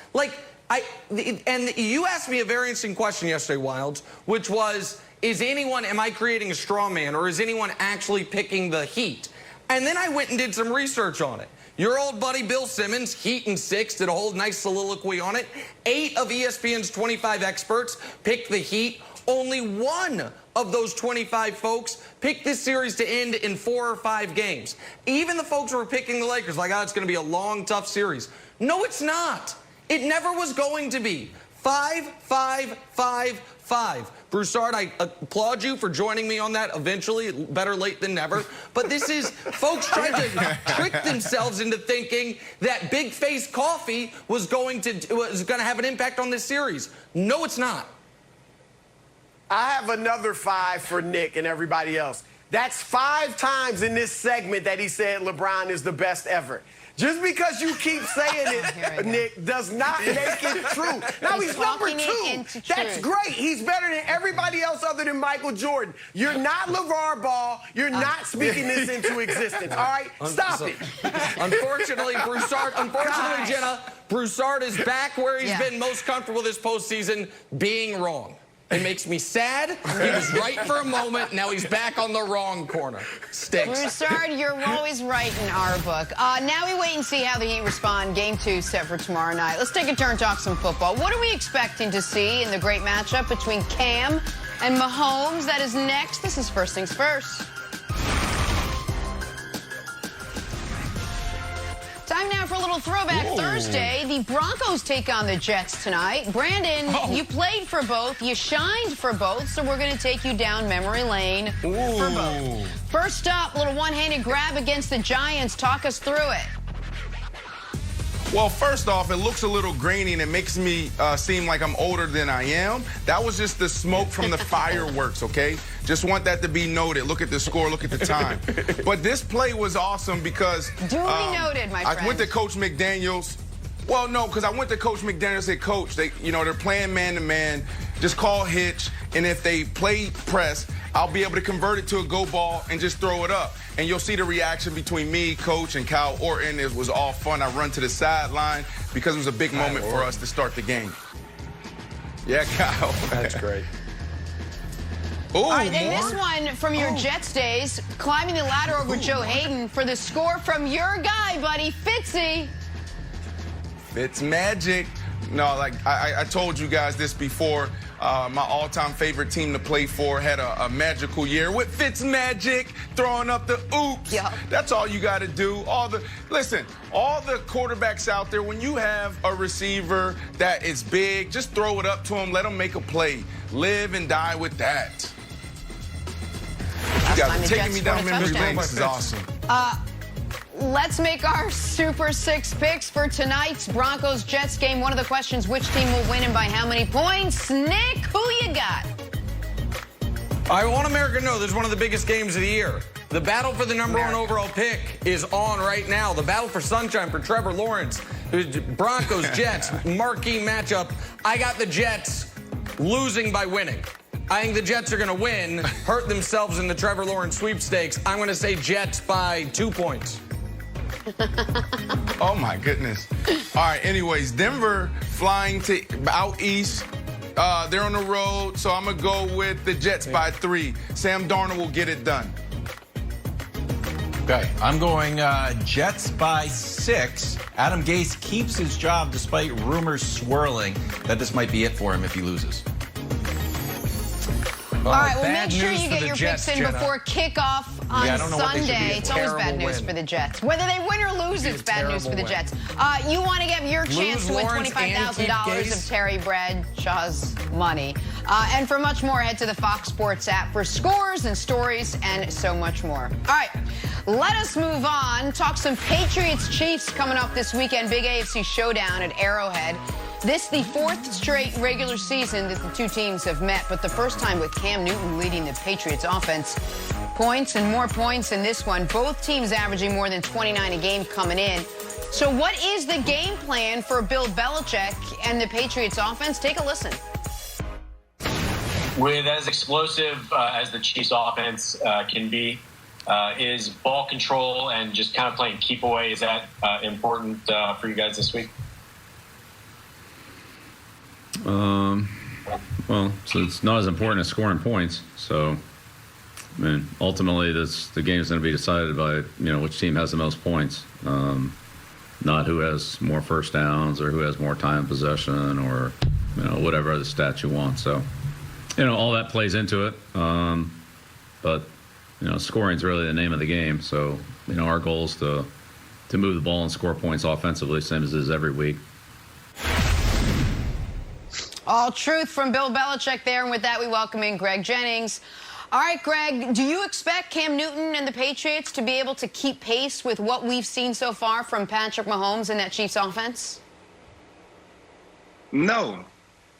And you asked me a very interesting question yesterday, Wildes, which was, am I creating a straw man, or is anyone actually picking the Heat? And then I went and did some research on it. Your old buddy Bill Simmons, Heat and Six, did a whole nice soliloquy on it. 8 of ESPN's 25 experts picked the Heat. Only 1 of those 25 folks picked this series to end in 4 or 5 games. Even the folks who were picking the Lakers, like, oh, it's going to be a long, tough series. No, it's not. It never was going to be. 5-5-5-5. Broussard, I applaud you for joining me on that eventually. Better late than never. But this is folks trying to trick themselves into thinking that Big Face Coffee was going to have an impact on this series. No, it's not. I have another 5 for Nick and everybody else. That's 5 times in this segment that he said LeBron is the best ever. Just because you keep saying it, Nick, does not make it true. Now, he's number 2. That's great. He's better than everybody else other than Michael Jordan. You're not LeVar Ball. You're not speaking this into existence, all right? Stop it. Unfortunately, Broussard, Jenna, Broussard is back where he's been most comfortable this postseason, being wrong. It makes me sad. He was right for a moment. Now he's back on the wrong corner. Stinks. Broussard, you're always right in our book. Now we wait and see how the Heat respond. Game 2 set for tomorrow night. Let's take a turn and talk some football. What are we expecting to see in the great matchup between Cam and Mahomes? That is next. This is First Things First. Time now for a little Throwback Thursday. The Broncos take on the Jets tonight. Brandon, you played for both. You shined for both, so we're going to take you down memory lane for both. First up, a little one-handed grab against the Giants. Talk us through it. Well, first off, it looks a little grainy, and it makes me seem like I'm older than I am. That was just the smoke from the fireworks, okay? Just want that to be noted. Look at the score. Look at the time. But this play was awesome because... Duly noted, my friend. I went to Coach McDaniels. Well, no, because I went to Coach McDaniels and said, Coach, they're playing man-to-man. Just call hitch, and if they play press, I'll be able to convert it to a go ball and just throw it up. And you'll see the reaction between me, Coach, and Kyle Orton. It was all fun. I run to the sideline because it was a big moment for us to start the game. Yeah, Kyle. That's great. Ooh, all right, then this one from your Jets days, climbing the ladder over Joe Hayden for the score from your guy, buddy, Fitzy. Fitz magic. No, like I told you guys this before. My all-time favorite team to play for had a magical year with Fitz magic, throwing up the oops. Yep. That's all you got to do. Listen, all the quarterbacks out there, when you have a receiver that is big, just throw it up to him, let him make a play. Live and die with that. You guys are taking me down memory lane. This is awesome. Let's make our Super 6 picks for tonight's Broncos-Jets game. One of the questions, which team will win and by how many points? Nick, who you got? I want America to know this is one of the biggest games of the year. The battle for the number 1 overall pick is on right now. The battle for sunshine for Trevor Lawrence. Broncos, Jets, marquee matchup. I got the Jets losing by winning. I think the Jets are going to win, hurt themselves in the Trevor Lawrence sweepstakes. I'm going to say Jets by 2 points. Oh, my goodness. All right, anyways, Denver flying to out east. They're on the road, so I'm going to go with the Jets by 3. Sam Darnold will get it done. Okay, I'm going Jets by 6. Adam Gase keeps his job despite rumors swirling that this might be it for him if he loses. All right, well, make sure you get your picks in before kickoff on Sunday. It's always bad news for the Jets. Whether they win or lose, it's bad news for the Jets. You want to get your chance to win $25,000 of Terry Bradshaw's money. And for much more, head to the Fox Sports app for scores and stories and so much more. All right, let us move on. Talk some Patriots-Chiefs coming up this weekend. Big AFC showdown at Arrowhead. This the 4th straight regular season that the two teams have met, but the first time with Cam Newton leading the Patriots offense. Points and more points in this one. Both teams averaging more than 29 a game coming in. So what is the game plan for Bill Belichick and the Patriots offense? Take a listen. With as explosive as the Chiefs offense can be, is ball control and just kind of playing keep away, is that important for you guys this week? Well, so it's not as important as scoring points. So I mean, ultimately, the game is going to be decided by which team has the most points, not who has more first downs or who has more time possession or whatever other stats you want. So all that plays into it. But scoring is really the name of the game. So our goal is to move the ball and score points offensively, same as it is every week. All truth from Bill Belichick there. And with that, we welcome in Greg Jennings. All right, Greg, do you expect Cam Newton and the Patriots to be able to keep pace with what we've seen so far from Patrick Mahomes and that Chiefs offense? No,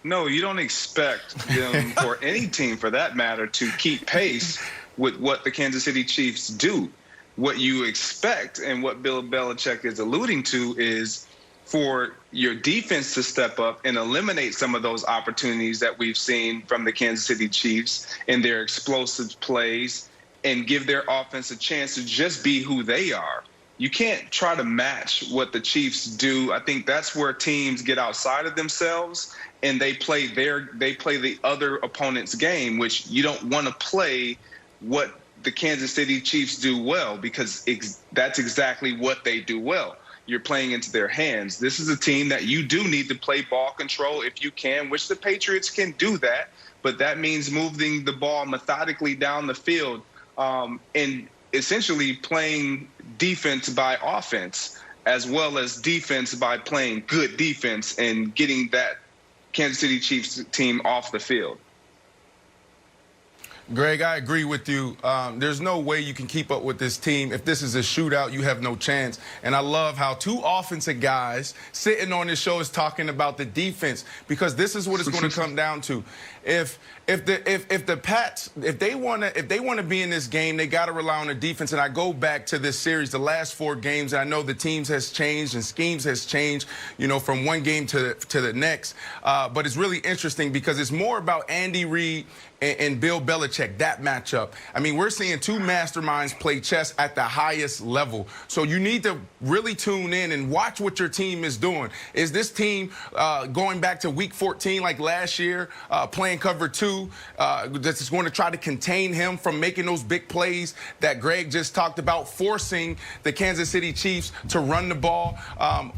you don't expect them or any team for that matter to keep pace with what the Kansas City Chiefs do. What you expect and what Bill Belichick is alluding to is for your defense to step up and eliminate some of those opportunities that we've seen from the Kansas City Chiefs in their explosive plays and give their offense a chance to just be who they are. You can't try to match what the Chiefs do. I think that's where teams get outside of themselves and they play the other opponent's game, which you don't want to play what the Kansas City Chiefs do well, because that's exactly what they do well. You're playing into their hands. This is a team that you do need to play ball control if you can, which the Patriots can do that, but that means moving the ball methodically down the field and essentially playing defense by offense as well as defense by playing good defense and getting that Kansas City Chiefs team off the field. Greg, I agree with you. There's no way you can keep up with this team. If this is a shootout, you have no chance. And I love how two offensive guys sitting on this show is talking about the defense, because this is what it's going to come down to. If the Pats, if they want to be in this game, they got to rely on the defense. And I go back to this series, the last 4 games. I know the teams has changed and schemes has changed, from one game to the next. But it's really interesting because it's more about Andy Reid and Bill Belichick, that matchup. I mean, we're seeing two masterminds play chess at the highest level. So you need to really tune in and watch what your team is doing. Is this team going back to week 14 like last year, playing cover 2, that's going to try to contain him from making those big plays that Greg just talked about, forcing the Kansas City Chiefs to run the ball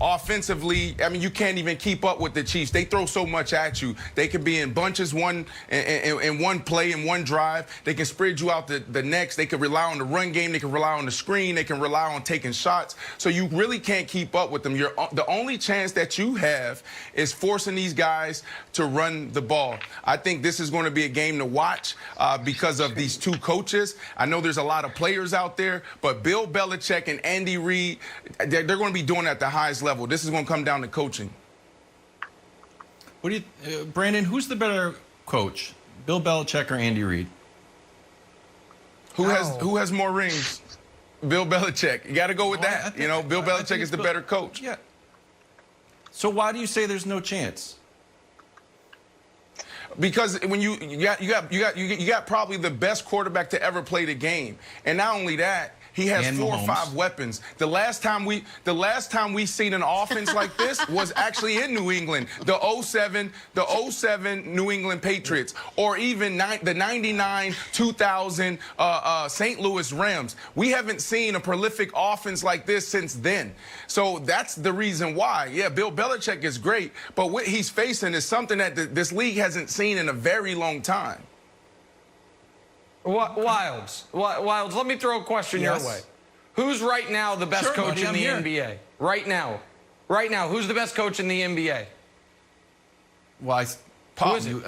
offensively? I mean, you can't even keep up with the Chiefs. They throw so much at you. They can be in bunches in one play, in one drive. They can spread you out the next. They can rely on the run game. They can rely on the screen. They can rely on taking shots. So you really can't keep up with them. The only chance that you have is forcing these guys to run the ball. I think this is going to be a game to watch because of these two coaches. I know there's a lot of players out there, but Bill Belichick and Andy Reid, they're going to be doing it at the highest level. This is going to come down to coaching. What do you, Brandon, who's the better coach? Bill Belichick or Andy Reid? Who has more rings? Bill Belichick. You got to go with that. Bill Belichick is the better coach. Yeah. So why do you say there's no chance? Because when you got probably the best quarterback to ever play the game, and not only that, he has and 4 Mahomes. or 5 weapons. The last time we seen an offense like this was actually in New England, the 07 New England Patriots, or even the 99 2000 St. Louis Rams. We haven't seen a prolific offense like this since then. So that's the reason why. Yeah, Bill Belichick is great, but what he's facing is something that this league hasn't seen in a very long time. Wilds, let me throw a question your way. Who's right now the best coach in the NBA? Right now, who's the best coach in the NBA? Well,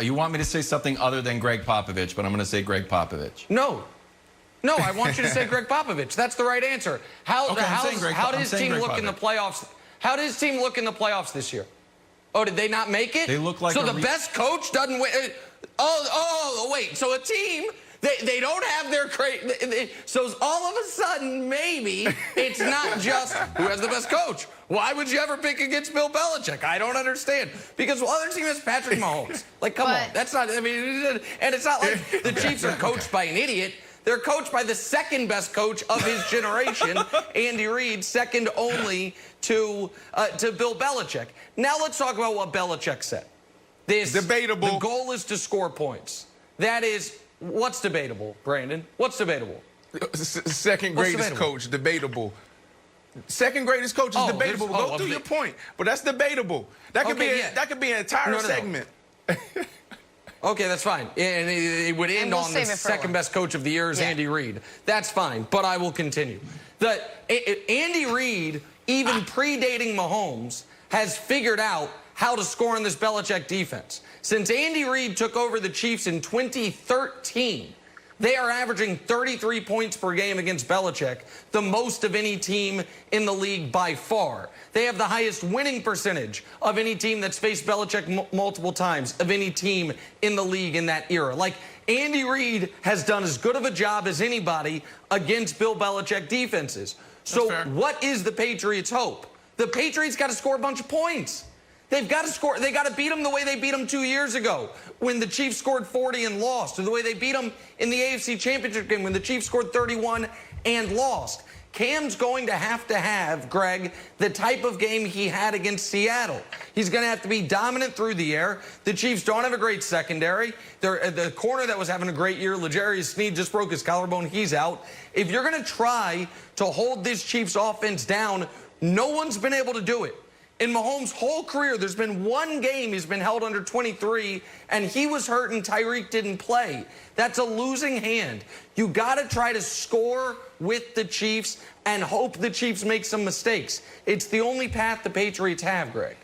you want me to say something other than Greg Popovich, but I'm going to say Greg Popovich. No, I want you to say Greg Popovich. That's the right answer. How did his team look in the playoffs? How did his team look in the playoffs this year? Oh, did they not make it? They look like the best coach doesn't win. Wait. So a team. They don't have their so all of a sudden, maybe it's not just who has the best coach. Why would you ever pick against Bill Belichick? I don't understand. Because the other team has Patrick Mahomes. Like, come on. That's not, and it's not like the Chiefs are coached by an idiot. They're coached by the second best coach of his generation, Andy Reid, second only to Bill Belichick. Now let's talk about what Belichick said. Debatable. The goal is to score points. That is What's debatable, Brandon? What's debatable? Second greatest coach, debatable. Second greatest coach is debatable. Go through your point, but that's debatable. That could be an entire segment. Okay, that's fine. And it would end on the second best coach of the year is Andy Reid. That's fine, but I will continue. Andy Reid, even predating Mahomes, has figured out how to score in this Belichick defense. Since Andy Reid took over the Chiefs in 2013, they are averaging 33 points per game against Belichick, the most of any team in the league by far. They have the highest winning percentage of any team that's faced Belichick multiple times, of any team in the league in that era. Like, Andy Reid has done as good of a job as anybody against Bill Belichick defenses. So what is the Patriots' hope? The Patriots got to score a bunch of points. They've got to score. They got to beat them the way they beat them 2 years ago when the Chiefs scored 40 and lost, or the way they beat them in the AFC Championship game when the Chiefs scored 31 and lost. Cam's going to have, Greg, the type of game he had against Seattle. He's going to have to be dominant through the air. The Chiefs don't have a great secondary. The corner that was having a great year, L'Jarius Sneed, just broke his collarbone. He's out. If you're going to try to hold this Chiefs offense down, no one's been able to do it. In Mahomes' whole career, there's been one game he's been held under 23, and he was hurt and Tyreek didn't play. That's a losing hand. You got to try to score with the Chiefs and hope the Chiefs make some mistakes. It's the only path the Patriots have, Greg.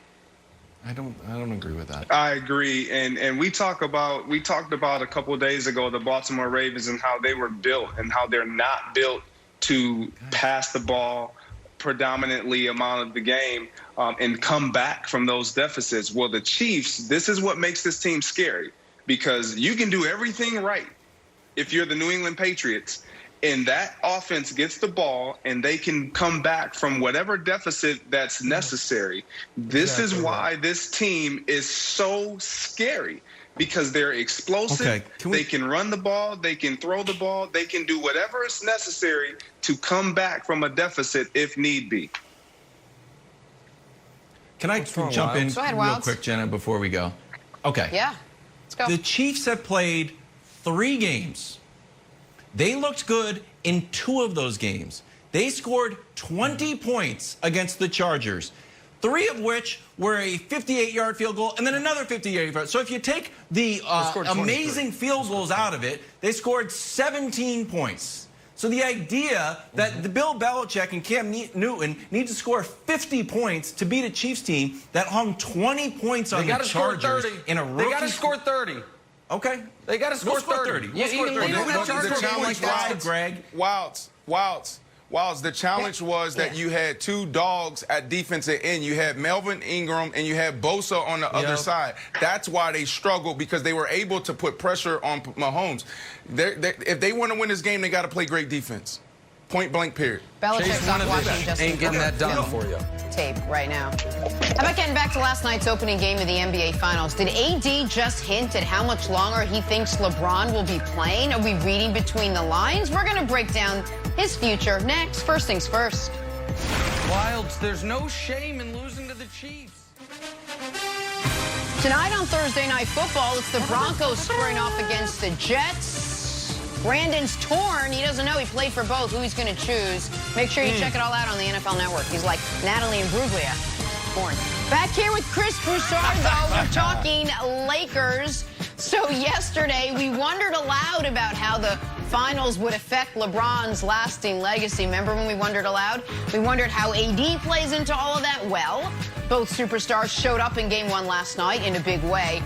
I don't agree with that. I agree, and we talked about a couple of days ago the Baltimore Ravens and how they were built and how they're not built to pass the ball predominantly amount of the game and come back from those deficits. Well, the Chiefs, this is what makes this team scary, because you can do everything right if you're the New England Patriots, and that offense gets the ball and they can come back from whatever deficit that's necessary. This is why this team is so scary, because they're explosive. They can run the ball, they can throw the ball, they can do whatever is necessary to come back from a deficit if need be. Can I jump in real quick, Jenna, before we go? Okay. Yeah, let's go. The Chiefs have played 3 games. They looked good in 2 of those games. They scored 20 points against the Chargers, 3 of which were a 58-yard field goal and then another 58-yard. So if you take the amazing field goals out of it, they scored 17 points. So the idea that the Bill Belichick and Cam Newton need to score 50 points to beat a Chiefs team that hung 20 points on the Chargers in a rookie. They got to score 30. Okay. They got to score 30. The challenge was, Greg. Wilds, the challenge was that you had 2 dogs at defensive end. You had Melvin Ingram and you had Bosa on the other side. That's why they struggled, because they were able to put pressure on Mahomes. If they want to win this game, they got to play great defense. Point blank, period. Belichick's not watching just ain't getting that done for you. Tape right now. How about getting back to last night's opening game of the NBA Finals? Did AD just hint at how much longer he thinks LeBron will be playing? Are we reading between the lines? We're going to break down his future next. First things first. Wilds, there's no shame in losing to the Chiefs. Tonight on Thursday Night Football, it's the Broncos squaring off against the Jets. Brandon's torn. He doesn't know. He played for both. Who he's going to choose. Make sure you check it all out on the NFL Network. He's like Natalie Imbruglia. Torn. Back here with Chris Broussard, though. We're talking Lakers. So yesterday, we wondered aloud about how the finals would affect LeBron's lasting legacy. Remember when we wondered aloud? We wondered how AD plays into all of that. Well, both superstars showed up in Game 1 last night in a big way.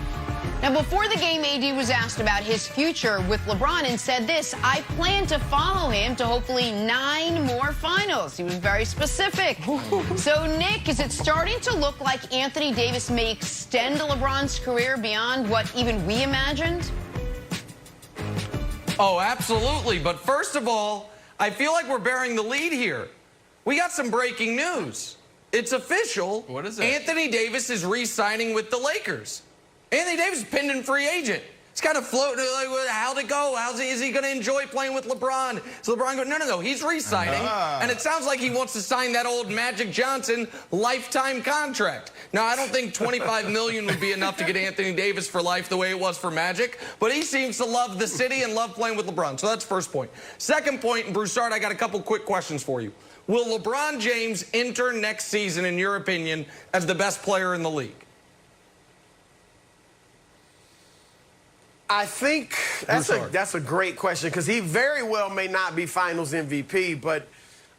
Now, before the game, AD was asked about his future with LeBron and said this: I plan to follow him to hopefully 9 more finals. He was very specific. So, Nick, is it starting to look like Anthony Davis may extend LeBron's career beyond what even we imagined? Oh, absolutely. But first of all, I feel like we're bearing the lead here. We got some breaking news. It's official. What is it? Anthony Davis is re-signing with the Lakers. Anthony Davis is pinned in free agent. He's kind of floating, like, how'd it go? Is he going to enjoy playing with LeBron? So LeBron goes, no, he's re-signing. And it sounds like he wants to sign that old Magic Johnson lifetime contract. Now, I don't think $25 million would be enough to get Anthony Davis for life the way it was for Magic, but he seems to love the city and love playing with LeBron. So that's first point. Second point, and Broussard, I got a couple quick questions for you. Will LeBron James enter next season, in your opinion, as the best player in the league? I think that's a great question because he very well may not be Finals MVP, but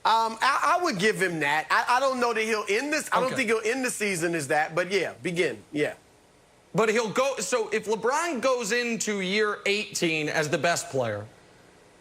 I would give him that. I don't know that he'll end this. I don't think he'll end the season as that, but yeah, yeah. But he'll go. So if LeBron goes into year 18 as the best player,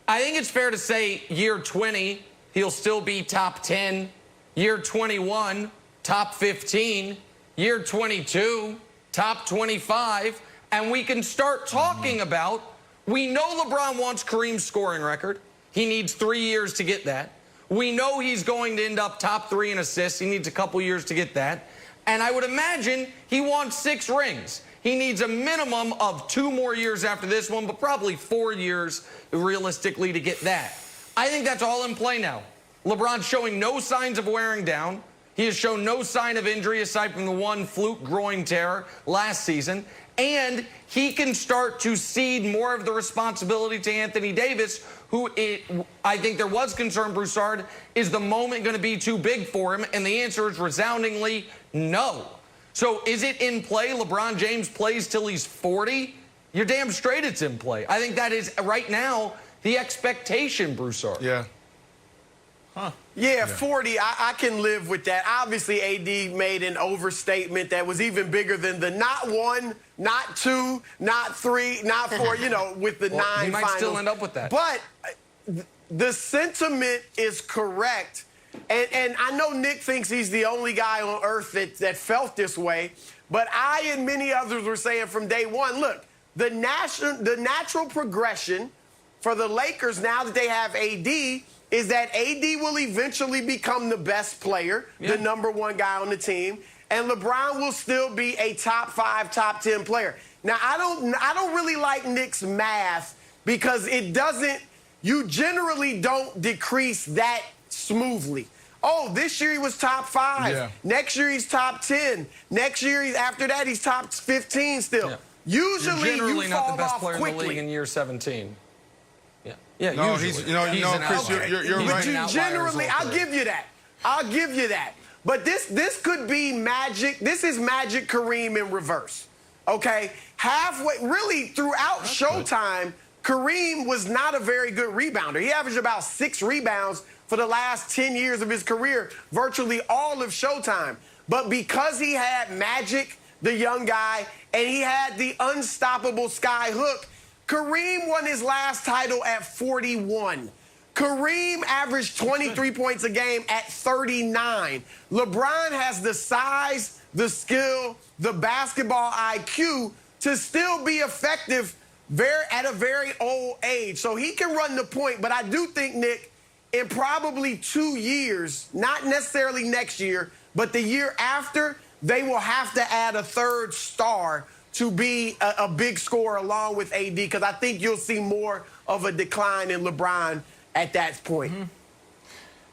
I think it's fair to say year 20 he'll still be top 10. Year 21, top 15. Year 22, top 25. And we can start talking about, we know LeBron wants Kareem's scoring record. He needs 3 years to get that. We know he's going to end up top 3 in assists. He needs a couple years to get that. And I would imagine he wants 6 rings. He needs a minimum of 2 more years after this one, but probably 4 years realistically to get that. I think that's all in play now. LeBron's showing no signs of wearing down. He has shown no sign of injury aside from the one fluke groin tear last season. And he can start to cede more of the responsibility to Anthony Davis, who I think there was concern, Broussard, is the moment going to be too big for him? And the answer is resoundingly no. So is it in play? LeBron James plays till he's 40? You're damn straight it's in play. I think that is, right now, the expectation, Broussard. Yeah. Yeah, 40, I can live with that. Obviously, AD made an overstatement that was even bigger than the not 1, not 2, not 3, not 4, with the 9 he might finals. still end up with that. But the sentiment is correct. And I know Nick thinks he's the only guy on earth that felt this way. But I and many others were saying from day one, look, the natural progression for the Lakers now that they have AD is that AD will eventually become the best player, the #1 guy on the team, and LeBron will still be a top 5, top 10 player. Now, I don't really like Nick's math because you generally don't decrease that smoothly. Oh, this year he was top 5. Yeah. Next year he's top 10. Next year, after that, he's top 15 still. Yeah. Usually You're generally you not fall the best off player quickly. in the league in year 17. Yeah, No, usually. he's Chris, you're He's right. an outlier Generally, his whole I'll career. give you that. I'll give you that. But this could be Magic. This is Magic Kareem in reverse. Okay? Halfway, really, throughout Showtime, Kareem was not a very good rebounder. He averaged about 6 rebounds for the last 10 years of his career, virtually all of Showtime. But because he had Magic, the young guy, and he had the unstoppable Sky Hook, Kareem won his last title at 41. Kareem averaged 23 points a game at 39. LeBron has the size, the skill, the basketball IQ to still be effective at a very old age. So he can run the point, but I do think, Nick, in probably 2 years, not necessarily next year, but the year after, they will have to add a 3rd star to be a big scorer along with AD, because I think you'll see more of a decline in LeBron at that point.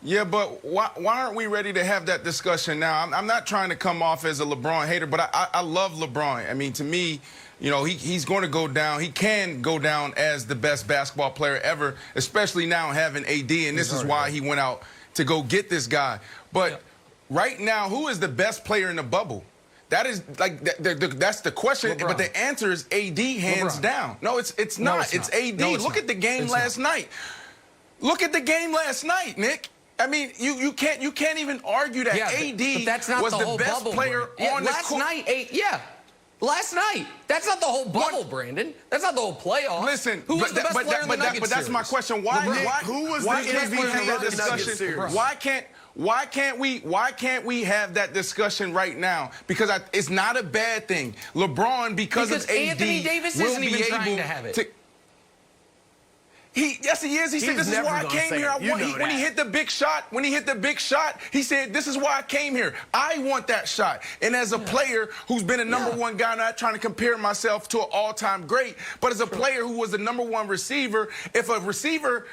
Yeah, but why aren't we ready to have that discussion now? I'm not trying to come off as a LeBron hater, but I love LeBron. I mean, to me, he's going to go down. He can go down as the best basketball player ever, especially now having AD, and this is why he went out to go get this guy. But right now, who is the best player in the bubble? That is that's the question, LeBron. but the answer is AD hands down. No, it's not. No, it's not. AD. No, it's Look not. at the game It's last night. Look at the game last night, Nick. I mean, you can't even argue that AD but that's not was the whole best bubble, player Brandon. on the last court. night. Last night. That's not the whole bubble, Brandon. That's not the whole playoff. Listen, who was the best player in the Nuggets but that's my series? question. Why Who was why the can't we MVP have that of the Nuggets discussion? series? Why can't we have that discussion right now? Because it's not a bad thing. LeBron, because of AD, Anthony Davis will isn't be even trying able to have it. Yes, he is. He said, "This is why I came here." When he hit the big shot, he said, "This is why I came here. I want that shot." And as a player who's been a number one guy, not trying to compare myself to an all-time great, but as a player who was the number one receiver, if a receiver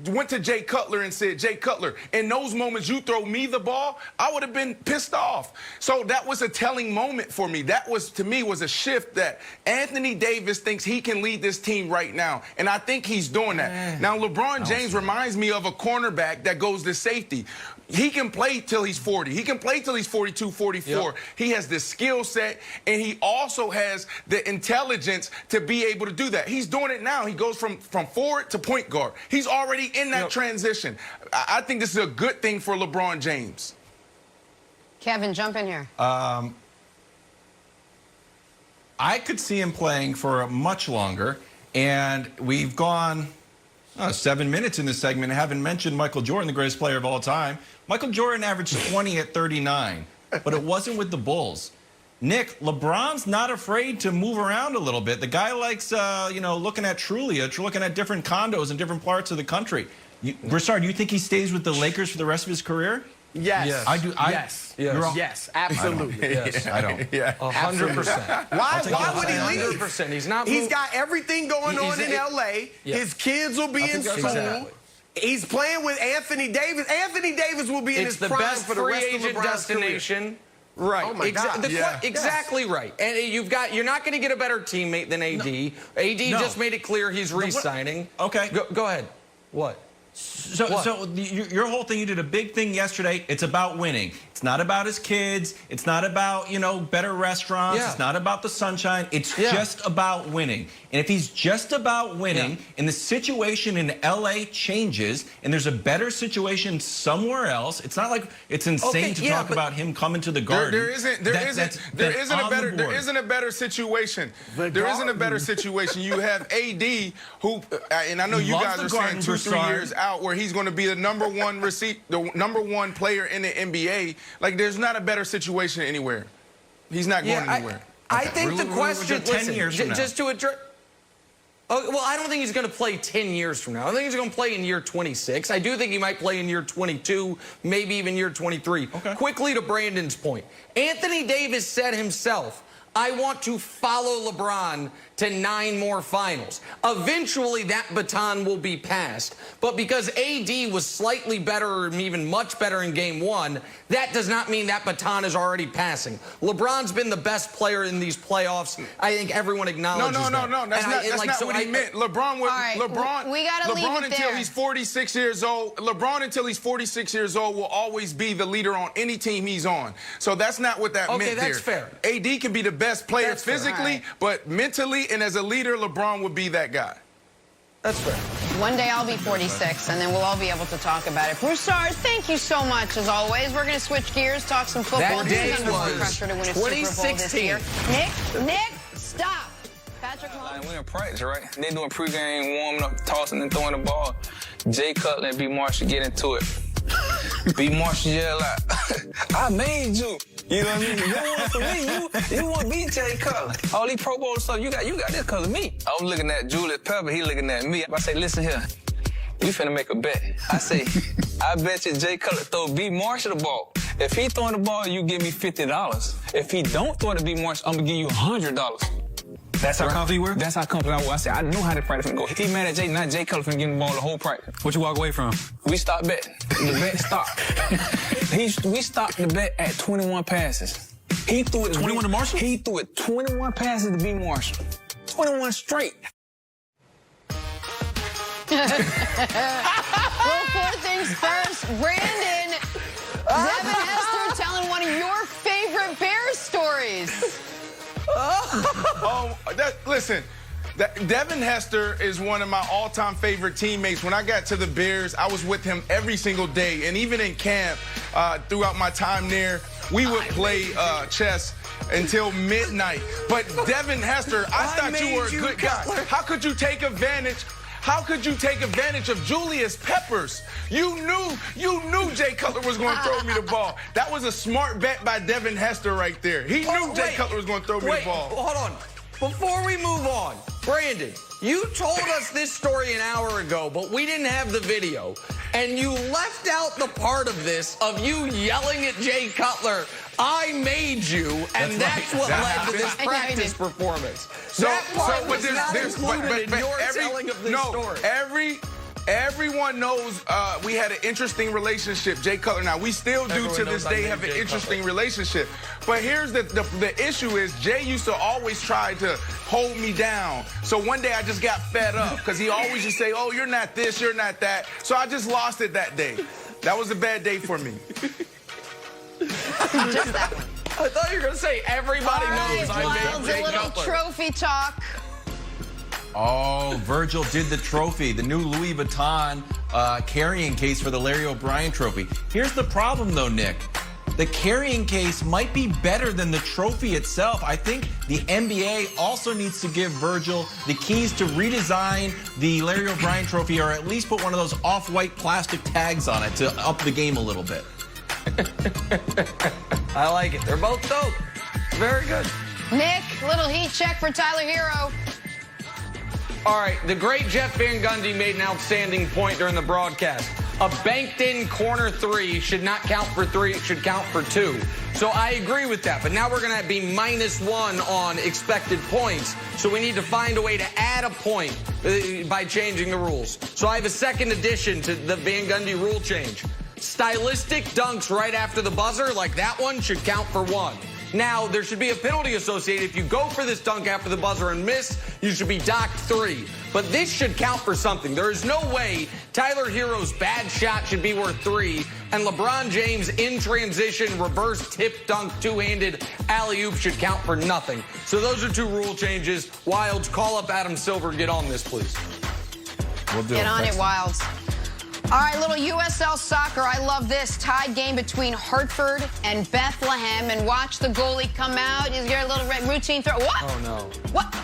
went to Jay Cutler and said, "Jay Cutler, in those moments you throw me the ball," I would have been pissed off. So that was a telling moment for me. That was, to me, was a shift that Anthony Davis thinks he can lead this team right now, and I think he's doing that. Now, LeBron James reminds me of a cornerback that goes to safety. He can play till he's 40. He can play till he's 42, 44. Yep. He has the skill set, and he also has the intelligence to be able to do that. He's doing it now. He goes from forward to point guard. He's already in that transition. I think this is a good thing for LeBron James. Kevin, jump in here. I could see him playing for much longer, and we've gone 7 minutes in this segment and haven't mentioned Michael Jordan, the greatest player of all time. Michael Jordan averaged 20 at 39, but it wasn't with the Bulls. Nick, LeBron's not afraid to move around a little bit. The guy likes, looking at Trulia, looking at different condos in different parts of the country. Broussard, do you think he stays with the Lakers for the rest of his career? Yes. I do. Yes, absolutely. Yes, I don't. 100%. Why would he leave? 100%. He's not. He's got everything going on in L.A. Yeah. His kids will be in school. Exactly. He's playing with Anthony Davis. Anthony Davis will be in his prime for the rest of LeBron's destination. career. Right. Oh my God. Exactly right. And you're not going to get a better teammate than AD. No. AD just made it clear he's re-signing. Okay. Go ahead. What? So your whole thing, you did a big thing yesterday. It's about winning. It's not about his kids. It's not about, better restaurants. Yeah. It's not about the sunshine. It's just about winning. And if he's just about winning and the situation in LA changes and there's a better situation somewhere else, it's not like it's insane to talk about him coming to the Garden. There isn't a better situation. There isn't a better situation. You have AD who, and I know you guys are saying 2-3 years out where he's going to be the number one player in the NBA. Like, there's not a better situation anywhere. He's not going anywhere. I think the question, 10 years from now. Just to address. Oh, well, I don't think he's going to play 10 years from now. I think he's going to play in year 26. I do think he might play in year 22, maybe even year 23. Okay. Quickly to Brandon's point. Anthony Davis said himself, I want to follow LeBron to 9 more finals. Eventually, that baton will be passed. But because AD was slightly better or even much better in Game 1, that does not mean that baton is already passing. LeBron's been the best player in these playoffs. I think everyone acknowledges that. No. That's not what he meant. LeBron until he's 46 years old. LeBron until he's 46 years old will always be the leader on any team he's on. So that's not what that meant there. Okay, that's fair. AD can be the best player physically, but mentally and as a leader, LeBron would be that guy. That's fair. One day I'll be 46, and then we'll all be able to talk about it. Broussard, thank you so much, as always. We're going to switch gears, talk some football. That day Who's under more was pressure to win a Super Bowl this year? Nick, stop. Patrick Mahomes. We're in practice, right? They doing pregame, warming up, tossing and throwing the ball. Jay Cutler and B. Marshall get into it. B. Marshall yell out, I made you. You know what I mean? You want for me. You want me, Jay Cutler. All these Pro Bowl stuff, you got this because of me. I was looking at Julius Pepper, he looking at me. I say, listen here, we finna make a bet. I say, I bet you Jay Cutler throw B. Marshall the ball. If he throwing the ball, you give me $50. If he don't throw the B. Marshall, I'm gonna give you $100. That's how confident you were? That's how confident I was. I said, I knew how the practice finna go. He mad at Jay, not Jay Cutler finna give him the ball the whole practice. What you walk away from? We stopped betting. The bet stopped. We stopped the bet at 21 passes. He threw it 21 to Marshall? He threw it 21 passes to B. Marshall. 21 straight. Well, 4 things first. Brandon, Devin Hester telling one of your favorite Bears stories. Listen, Devin Hester is one of my all-time favorite teammates. When I got to the Bears, I was with him every single day. And even in camp, throughout my time there, we would play chess until midnight. But Devin Hester, I thought you were a good guy. How could you take advantage? How could you take advantage of Julius Peppers? You knew Jay Cutler was going to throw me the ball. That was a smart bet by Devin Hester right there. He knew Jay Cutler was going to throw me the ball. Hold on. before we move on, Brandon, you told us this story an hour ago, but we didn't have the video. And you left out the part of this of you yelling at Jay Cutler, I made you, and that's what led to this practice performance. That part was not included in your telling of this story. Everyone knows we had an interesting relationship, Jay Cutler. Now, we still do to this day have an interesting relationship. But here's the issue is Jay used to always try to hold me down. So one day I just got fed up because he always used to say, oh, you're not this, you're not that. So I just lost it that day. That was a bad day for me. Just that one. I thought you were going to say everybody knows I made Jay a little Cutler. trophy talk. Oh, Virgil did the trophy, the new Louis Vuitton carrying case for the Larry O'Brien trophy. Here's the problem, though, Nick. The carrying case might be better than the trophy itself. I think the NBA also needs to give Virgil the keys to redesign the Larry O'Brien trophy, or at least put one of those off-white plastic tags on it to up the game a little bit. I like it. They're both dope. Very good. Nick, little heat check for Tyler Hero. All right, the great Jeff Van Gundy made an outstanding point during the broadcast. A banked-in corner three should not count for three, it should count for two. So I agree with that, but now we're going to be -1 on expected points. So we need to find a way to add a point by changing the rules. So I have a second addition to the Van Gundy rule change. Stylistic dunks right after the buzzer, like that one, should count for 1. Now, there should be a penalty associated. If you go for this dunk after the buzzer and miss, you should be docked 3. But this should count for something. There is no way Tyler Hero's bad shot should be worth 3, and LeBron James in transition, reverse tip dunk, two-handed alley-oop should count for nothing. So those are 2 rule changes. Wilds, call up Adam Silver. Get on this, please. We'll do Get on it, Wilds. All right, little USL soccer. I love this. Tied game between Hartford and Bethlehem. And watch the goalie come out. Is your little routine throw. What? Oh, no. What?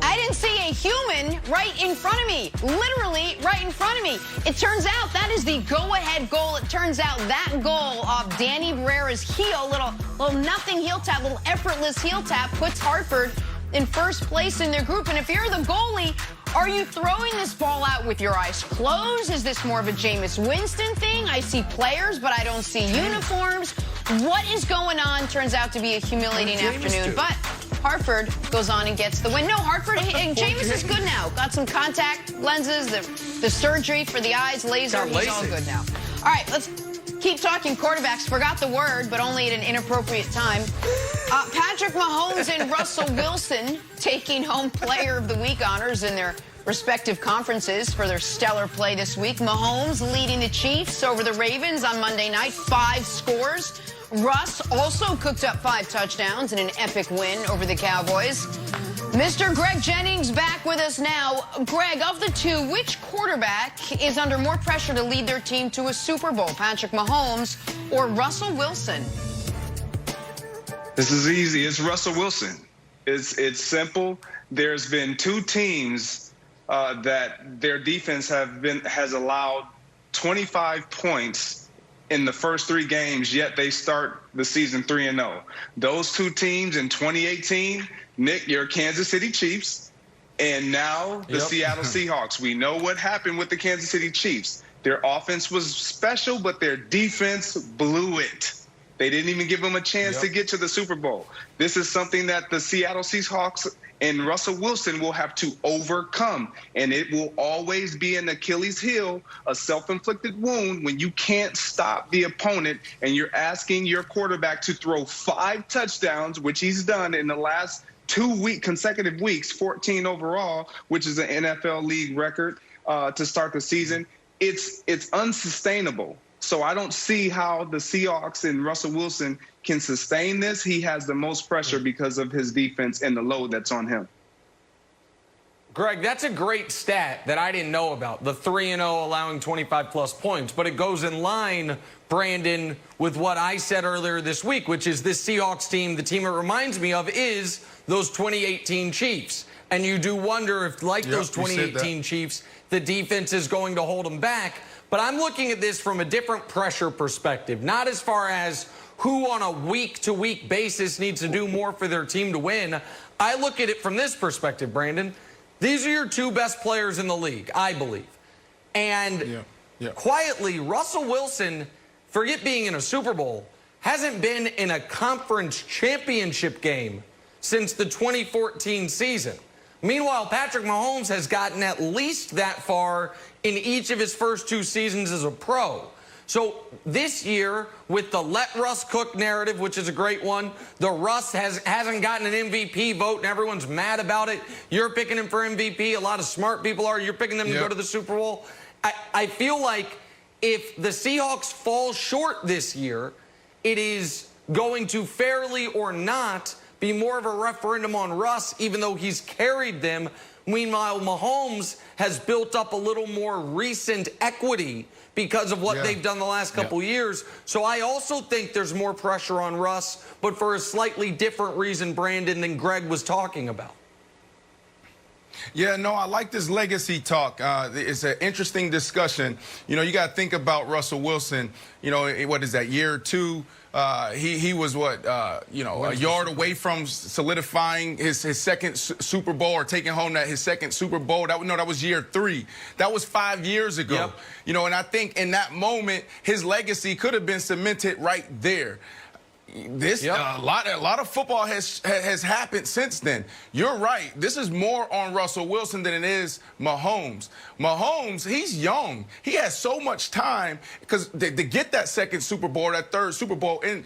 I didn't see a human right in front of me. Literally right in front of me. It turns out that is the go-ahead goal. It turns out that goal off Danny Barrera's heel, little nothing heel tap, little effortless heel tap, puts Hartford in first place in their group. And if you're the goalie, are you throwing this ball out with your eyes closed? Is this more of a Jameis Winston thing? I see players, but I don't see uniforms. What is going on? Turns out to be a humiliating afternoon. But Hartford goes on and gets the win. No, Hartford, Jameis is good now. Got some contact lenses, the surgery for the eyes, laser. He's all good now. All right, let's keep talking quarterbacks. Forgot the word, but only at an inappropriate time. Patrick Mahomes and Russell Wilson taking home Player of the Week honors in their respective conferences for their stellar play this week. Mahomes leading the Chiefs over the Ravens on Monday night, 5 scores. Russ also cooked up 5 touchdowns in an epic win over the Cowboys. Mr. Greg Jennings back with us now. Greg, of the 2, which quarterback is under more pressure to lead their team to a Super Bowl, Patrick Mahomes or Russell Wilson? This is easy. It's Russell Wilson. It's simple. There's been 2 teams that their defense has allowed 25 points in the first 3 games, yet they start the season 3-0. Those 2 teams in 2018, Nick, your Kansas City Chiefs, and now the Seattle Seahawks. We know what happened with the Kansas City Chiefs. Their offense was special, but their defense blew it. They didn't even give them a chance to get to the Super Bowl. This is something that the Seattle Seahawks and Russell Wilson will have to overcome. And it will always be an Achilles heel, a self-inflicted wound, when you can't stop the opponent and you're asking your quarterback to throw 5 touchdowns, which he's done in the last 2 consecutive weeks, 14 overall, which is an NFL league record to start the season. It's unsustainable. So I don't see how the Seahawks and Russell Wilson can sustain this. He has the most pressure because of his defense and the load that's on him. Greg, that's a great stat that I didn't know about, the 3-0 allowing 25-plus points. But it goes in line, Brandon, with what I said earlier this week, which is this Seahawks team, the team it reminds me of is those 2018 Chiefs. And you do wonder if, like those 2018 Chiefs, the defense is going to hold them back. But I'm looking at this from a different pressure perspective, not as far as who on a week-to-week basis needs to do more for their team to win. I look at it from this perspective, Brandon. These are your two best players in the league, I believe. And quietly, Russell Wilson, forget being in a Super Bowl, hasn't been in a conference championship game since the 2014 season. Meanwhile, Patrick Mahomes has gotten at least that far in each of his first two seasons as a pro. So this year, with the let Russ cook narrative, which is a great one, the Russ hasn't gotten an MVP vote and everyone's mad about it. You're picking him for MVP. A lot of smart people are. You're picking them to go to the Super Bowl. I feel like if the Seahawks fall short this year, it is going to fairly or not be more of a referendum on Russ, even though he's carried them. Meanwhile, Mahomes has built up a little more recent equity because of what they've done the last couple years. So I also think there's more pressure on Russ, but for a slightly different reason, Brandon, than Greg was talking about. Yeah, no, I like this legacy talk. It's an interesting discussion. You know, you got to think about Russell Wilson. You know, what is that, year two? He was what, you know, a yard away from solidifying his second Super Bowl or taking home his second Super Bowl. That was year 3. That was 5 years ago. You know, and I think in that moment, his legacy could have been cemented right there. A lot of football has happened since then. You're right. This is more on Russell Wilson than it is Mahomes. Mahomes, he's young. He has so much time because to get that second Super Bowl, that third Super Bowl, and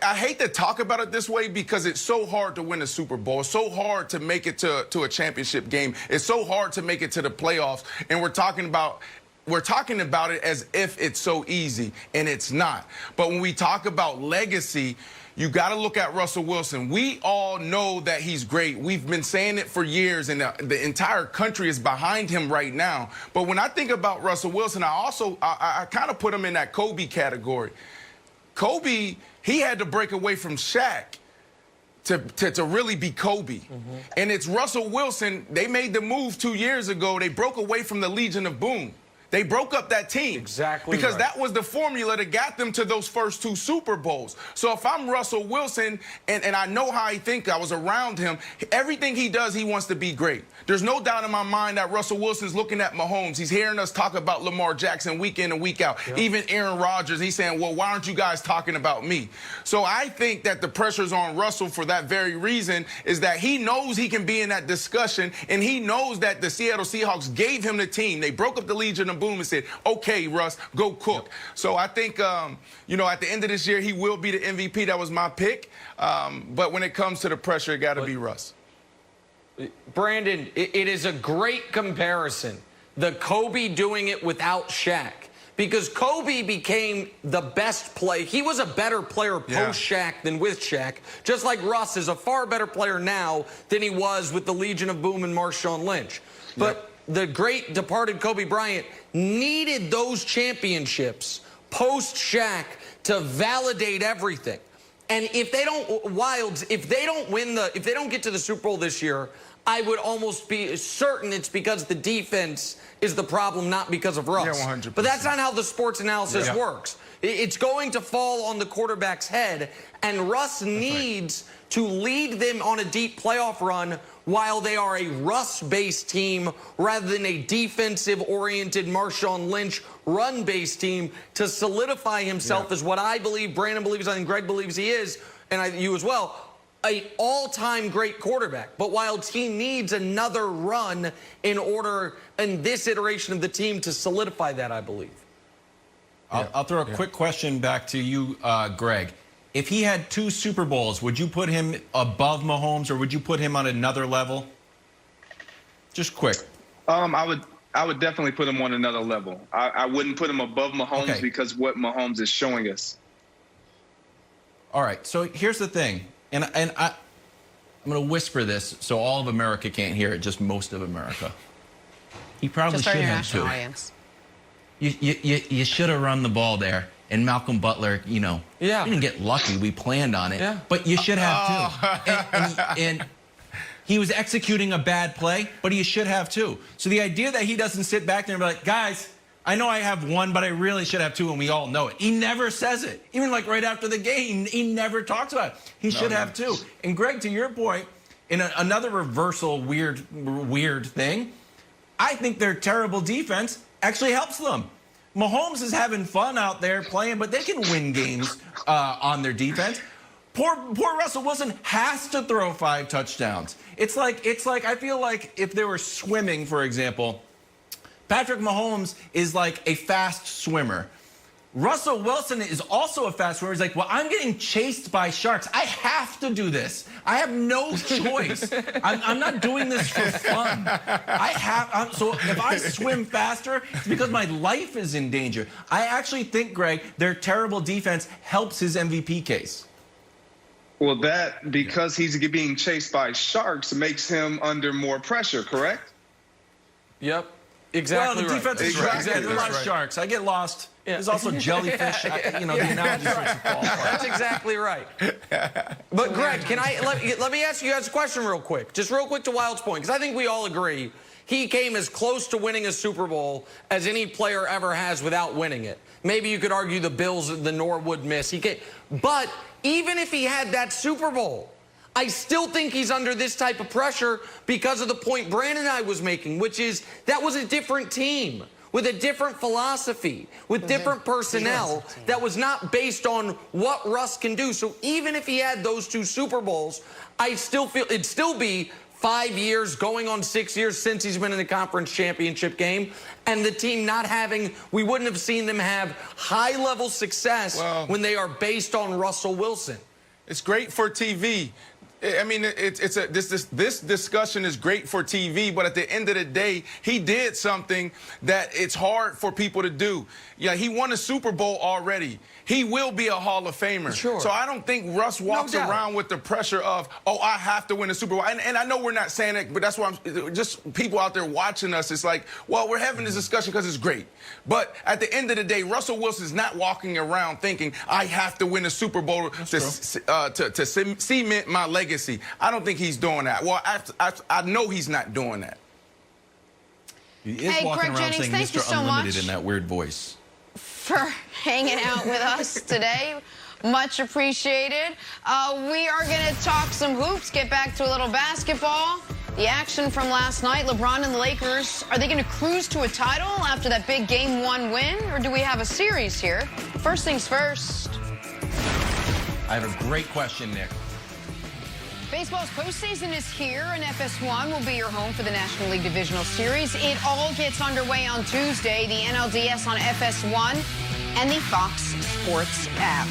I hate to talk about it this way because it's so hard to win a Super Bowl. It's so hard to make it to a championship game. It's so hard to make it to the playoffs, and we're talking about it as if it's so easy, and it's not. But when we talk about legacy, you got to look at Russell Wilson. We all know that he's great. We've been saying it for years, and the entire country is behind him right now. But when I think about Russell Wilson, I kind of put him in that Kobe category. Kobe, he had to break away from Shaq to really be Kobe. And it's Russell Wilson. They made the move 2 years ago. They broke away from the Legion of Boom. They broke up that team. Exactly. Because that was the formula that got them to those first 2 Super Bowls. So if I'm Russell Wilson, and I know how he thinks, I was around him, everything he does, he wants to be great. There's no doubt in my mind that Russell Wilson's looking at Mahomes. He's hearing us talk about Lamar Jackson week in and week out. Even Aaron Rodgers, he's saying, well, why aren't you guys talking about me? So I think that the pressure's on Russell for that very reason, is that he knows he can be in that discussion, and he knows that the Seattle Seahawks gave him the team. They broke up the Legion of Boom and said, okay, Russ, go cook. So I think, you know, at the end of this year, he will be the MVP. That was my pick. But when it comes to the pressure, it got to be Russ. Brandon, it is a great comparison. The Kobe doing it without Shaq. Because Kobe became the best player. He was a better player post-Shaq than with Shaq. Just like Russ is a far better player now than he was with the Legion of Boom and Marshawn Lynch. But the great departed Kobe Bryant needed those championships post-Shaq to validate everything. And if they don't, Wilds, if they don't get to the Super Bowl this year, I would almost be certain it's because the defense is the problem, not because of Russ. Yeah, 100%. But that's not how the sports analysis works. It's going to fall on the quarterback's head, and Russ needs to lead them on a deep playoff run while they are a Russ-based team rather than a defensive-oriented Marshawn Lynch run-based team to solidify himself as what I believe, Brandon believes, I think Greg believes he is, and you as well, an all-time great quarterback. But while he needs another run in order, in this iteration of the team, to solidify that, I believe. I'll throw a quick question back to you, Greg. If he had 2 Super Bowls, would you put him above Mahomes, or would you put him on another level? Just quick. I would definitely put him on another level. I wouldn't put him above Mahomes because what Mahomes is showing us. All right. So here's the thing, and I'm going to whisper this so all of America can't hear it, just most of America. He probably should have 2. Audience. You should have run the ball there. And Malcolm Butler, you know, we didn't get lucky. We planned on it. But you should have 2. And he was executing a bad play, but you should have 2. So the idea that he doesn't sit back there and be like, guys, I know I have one, but I really should have two, and we all know it. He never says it. Even like right after the game, he never talks about it. He should have two. And Greg, to your point, in another reversal weird thing, I think their terrible defense actually helps them. Mahomes is having fun out there playing, but they can win games on their defense. Poor Russell Wilson has to throw 5 touchdowns. It's like I feel like if they were swimming, for example, Patrick Mahomes is like a fast swimmer. Russell Wilson is also a fast swimmer. He's like, well, I'm getting chased by sharks. I have to do this. I have no choice. I'm not doing this for fun. So if I swim faster, it's because my life is in danger. I actually think, Greg, their terrible defense helps his MVP case. Well, that, because he's being chased by sharks, makes him under more pressure, correct? Yep. Exactly. Well, the defense is right. There's a lot of sharks. I get lost. Yeah. There's also jellyfish. The analogy starts to fall apart. That's exactly right. But Greg, can let me ask you guys a question real quick. Just real quick to Wild's point, because I think we all agree he came as close to winning a Super Bowl as any player ever has without winning it. Maybe you could argue the Bills, the Norwood miss. But even if he had that Super Bowl, I still think he's under this type of pressure because of the point Brandon and I was making, which is that was a different team with a different philosophy, with different personnel that was not based on what Russ can do. So even if he had those 2 Super Bowls, I still feel it'd still be 5 years, going on 6 years since he's been in the conference championship game, and the team not having, we wouldn't have seen them have high-level success when they are based on Russell Wilson. It's great for TV. I mean, this discussion is great for TV, but at the end of the day, he did something that it's hard for people to do. Yeah, he won a Super Bowl already. He will be a Hall of Famer. Sure. So I don't think Russ walks around with the pressure of, oh, I have to win a Super Bowl. And I know we're not saying it, but that's why I'm just people out there watching us. It's like, well, we're having this discussion because it's great. But at the end of the day, Russell Wilson is not walking around thinking, I have to win a Super Bowl to cement my legacy. I don't think he's doing that. Well, I know he's not doing that. He is walking Greg around Jennings, saying thank you Mr. so Unlimited much in that weird voice. For hanging out with us today. Much appreciated. We are going to talk some hoops, get back to a little basketball. The action from last night, LeBron and the Lakers, are they going to cruise to a title after that big Game 1 win, or do we have a series here? First things first. I have a great question, Nick. Baseball's postseason is here, and FS1 will be your home for the National League Divisional Series. It all gets underway on Tuesday, the NLDS on FS1 and the Fox Sports app.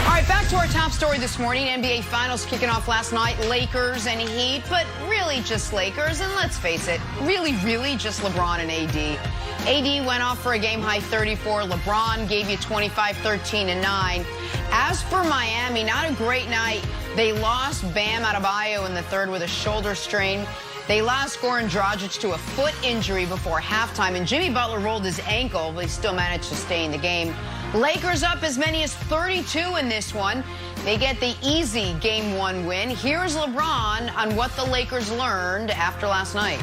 All right, back to our top story this morning. NBA Finals kicking off last night. Lakers and Heat, but really just Lakers. And let's face it, really just LeBron and AD. AD went off for a game-high 34. LeBron gave you 25, 13, and 9. As for Miami, not a great night. They lost Bam Adebayo in the third with a shoulder strain. They lost Goran Dragic to a foot injury before halftime, and Jimmy Butler rolled his ankle, but he still managed to stay in the game. Lakers up as many as 32 in this one. They get the easy Game 1 win. Here's LeBron on what the Lakers learned after last night.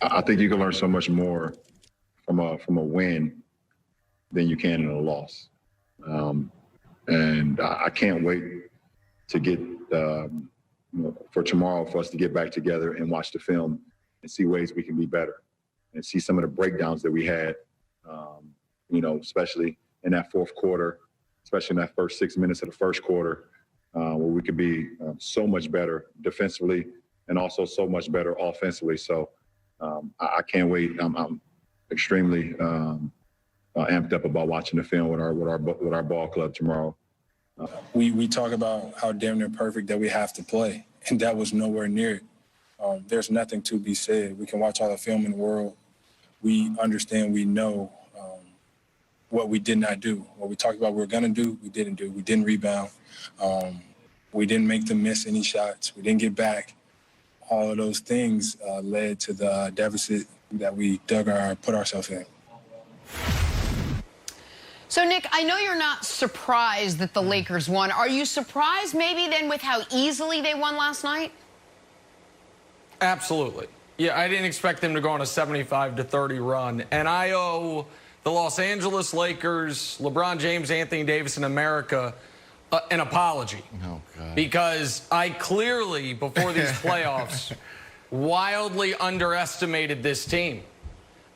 I think you can learn so much more from a win than you can in a loss. And I can't wait to get for tomorrow for us to get back together and watch the film and see ways we can be better and see some of the breakdowns that we had, especially in that fourth quarter, especially in that first 6 minutes of the first quarter, where we could be so much better defensively and also so much better offensively. So I can't wait. I'm extremely amped up about watching the film with our ball club tomorrow. We talk about how damn near perfect that we have to play, and that was nowhere near it. There's nothing to be said. We can watch all the film in the world. We understand, we know what we did not do. What we talked about we were going to do, we didn't do. We didn't rebound. We didn't make them miss any shots. We didn't get back. All of those things led to the deficit that we put ourselves in. So, Nick, I know you're not surprised that the Lakers won. Are you surprised maybe then with how easily they won last night? Absolutely. Yeah, I didn't expect them to go on a 75-30 run. And I owe the Los Angeles Lakers, LeBron James, Anthony Davis, and America an apology. Oh, God. Because I clearly, before these playoffs, wildly underestimated this team.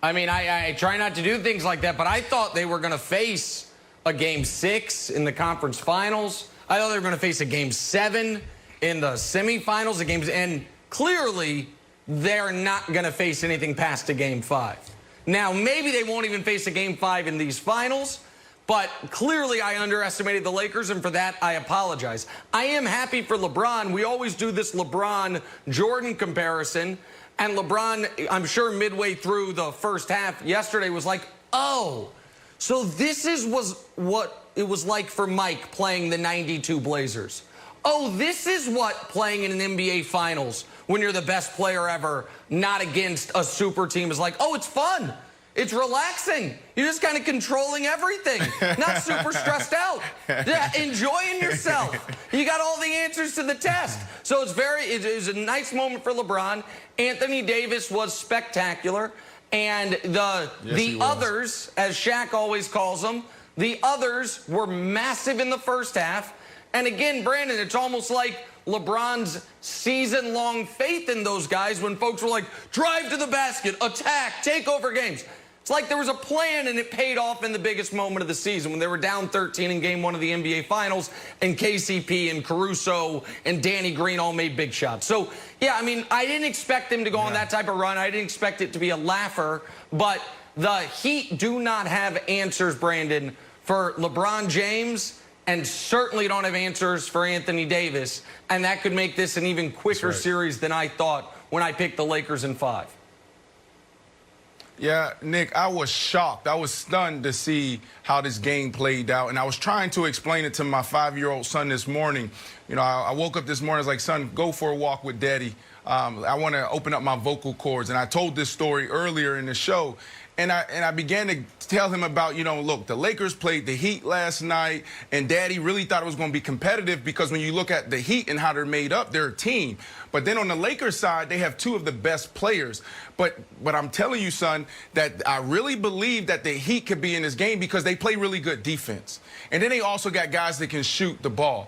I mean, I try not to do things like that, but I thought they were going to face a Game 6 in the conference finals. I thought they were going to face a Game 7 in the semifinals, and clearly they're not going to face anything past a Game 5. Now, maybe they won't even face a Game 5 in these finals, but clearly I underestimated the Lakers, and for that, I apologize. I am happy for LeBron. We always do this LeBron-Jordan comparison, and LeBron, I'm sure midway through the first half yesterday was like, oh, so this was what it was like for Mike playing the 92 Blazers. Oh, this is what playing in an NBA Finals when you're the best player ever, not against a super team, is like. Oh, it's fun. It's relaxing. You're just kind of controlling everything, not super stressed out. Yeah, enjoying yourself. You got all the answers to the test. So it was a nice moment for LeBron. Anthony Davis was spectacular. And the others, as Shaq always calls them, the others were massive in the first half. And again, Brandon, it's almost like LeBron's season-long faith in those guys when folks were like, drive to the basket, attack, take over games. It's like there was a plan and it paid off in the biggest moment of the season when they were down 13 in Game 1 of the NBA Finals and KCP and Caruso and Danny Green all made big shots. So, yeah, I mean, I didn't expect them to go on that type of run. I didn't expect it to be a laugher. But the Heat do not have answers, Brandon, for LeBron James, and certainly don't have answers for Anthony Davis. And that could make this an even quicker series than I thought when I picked the Lakers in 5. Yeah, Nick, I was shocked. I was stunned to see how this game played out. And I was trying to explain it to my 5-year-old son this morning. You know, I woke up this morning, I was like, son, go for a walk with Daddy. I want to open up my vocal cords. And I told this story earlier in the show. And I began to tell him about, you know, look, the Lakers played the Heat last night, and Daddy really thought it was going to be competitive because when you look at the Heat and how they're made up, they're a team. But then on the Lakers side, they have 2 of the best players. But I'm telling you, son, that I really believe that the Heat could be in this game because they play really good defense. And then they also got guys that can shoot the ball.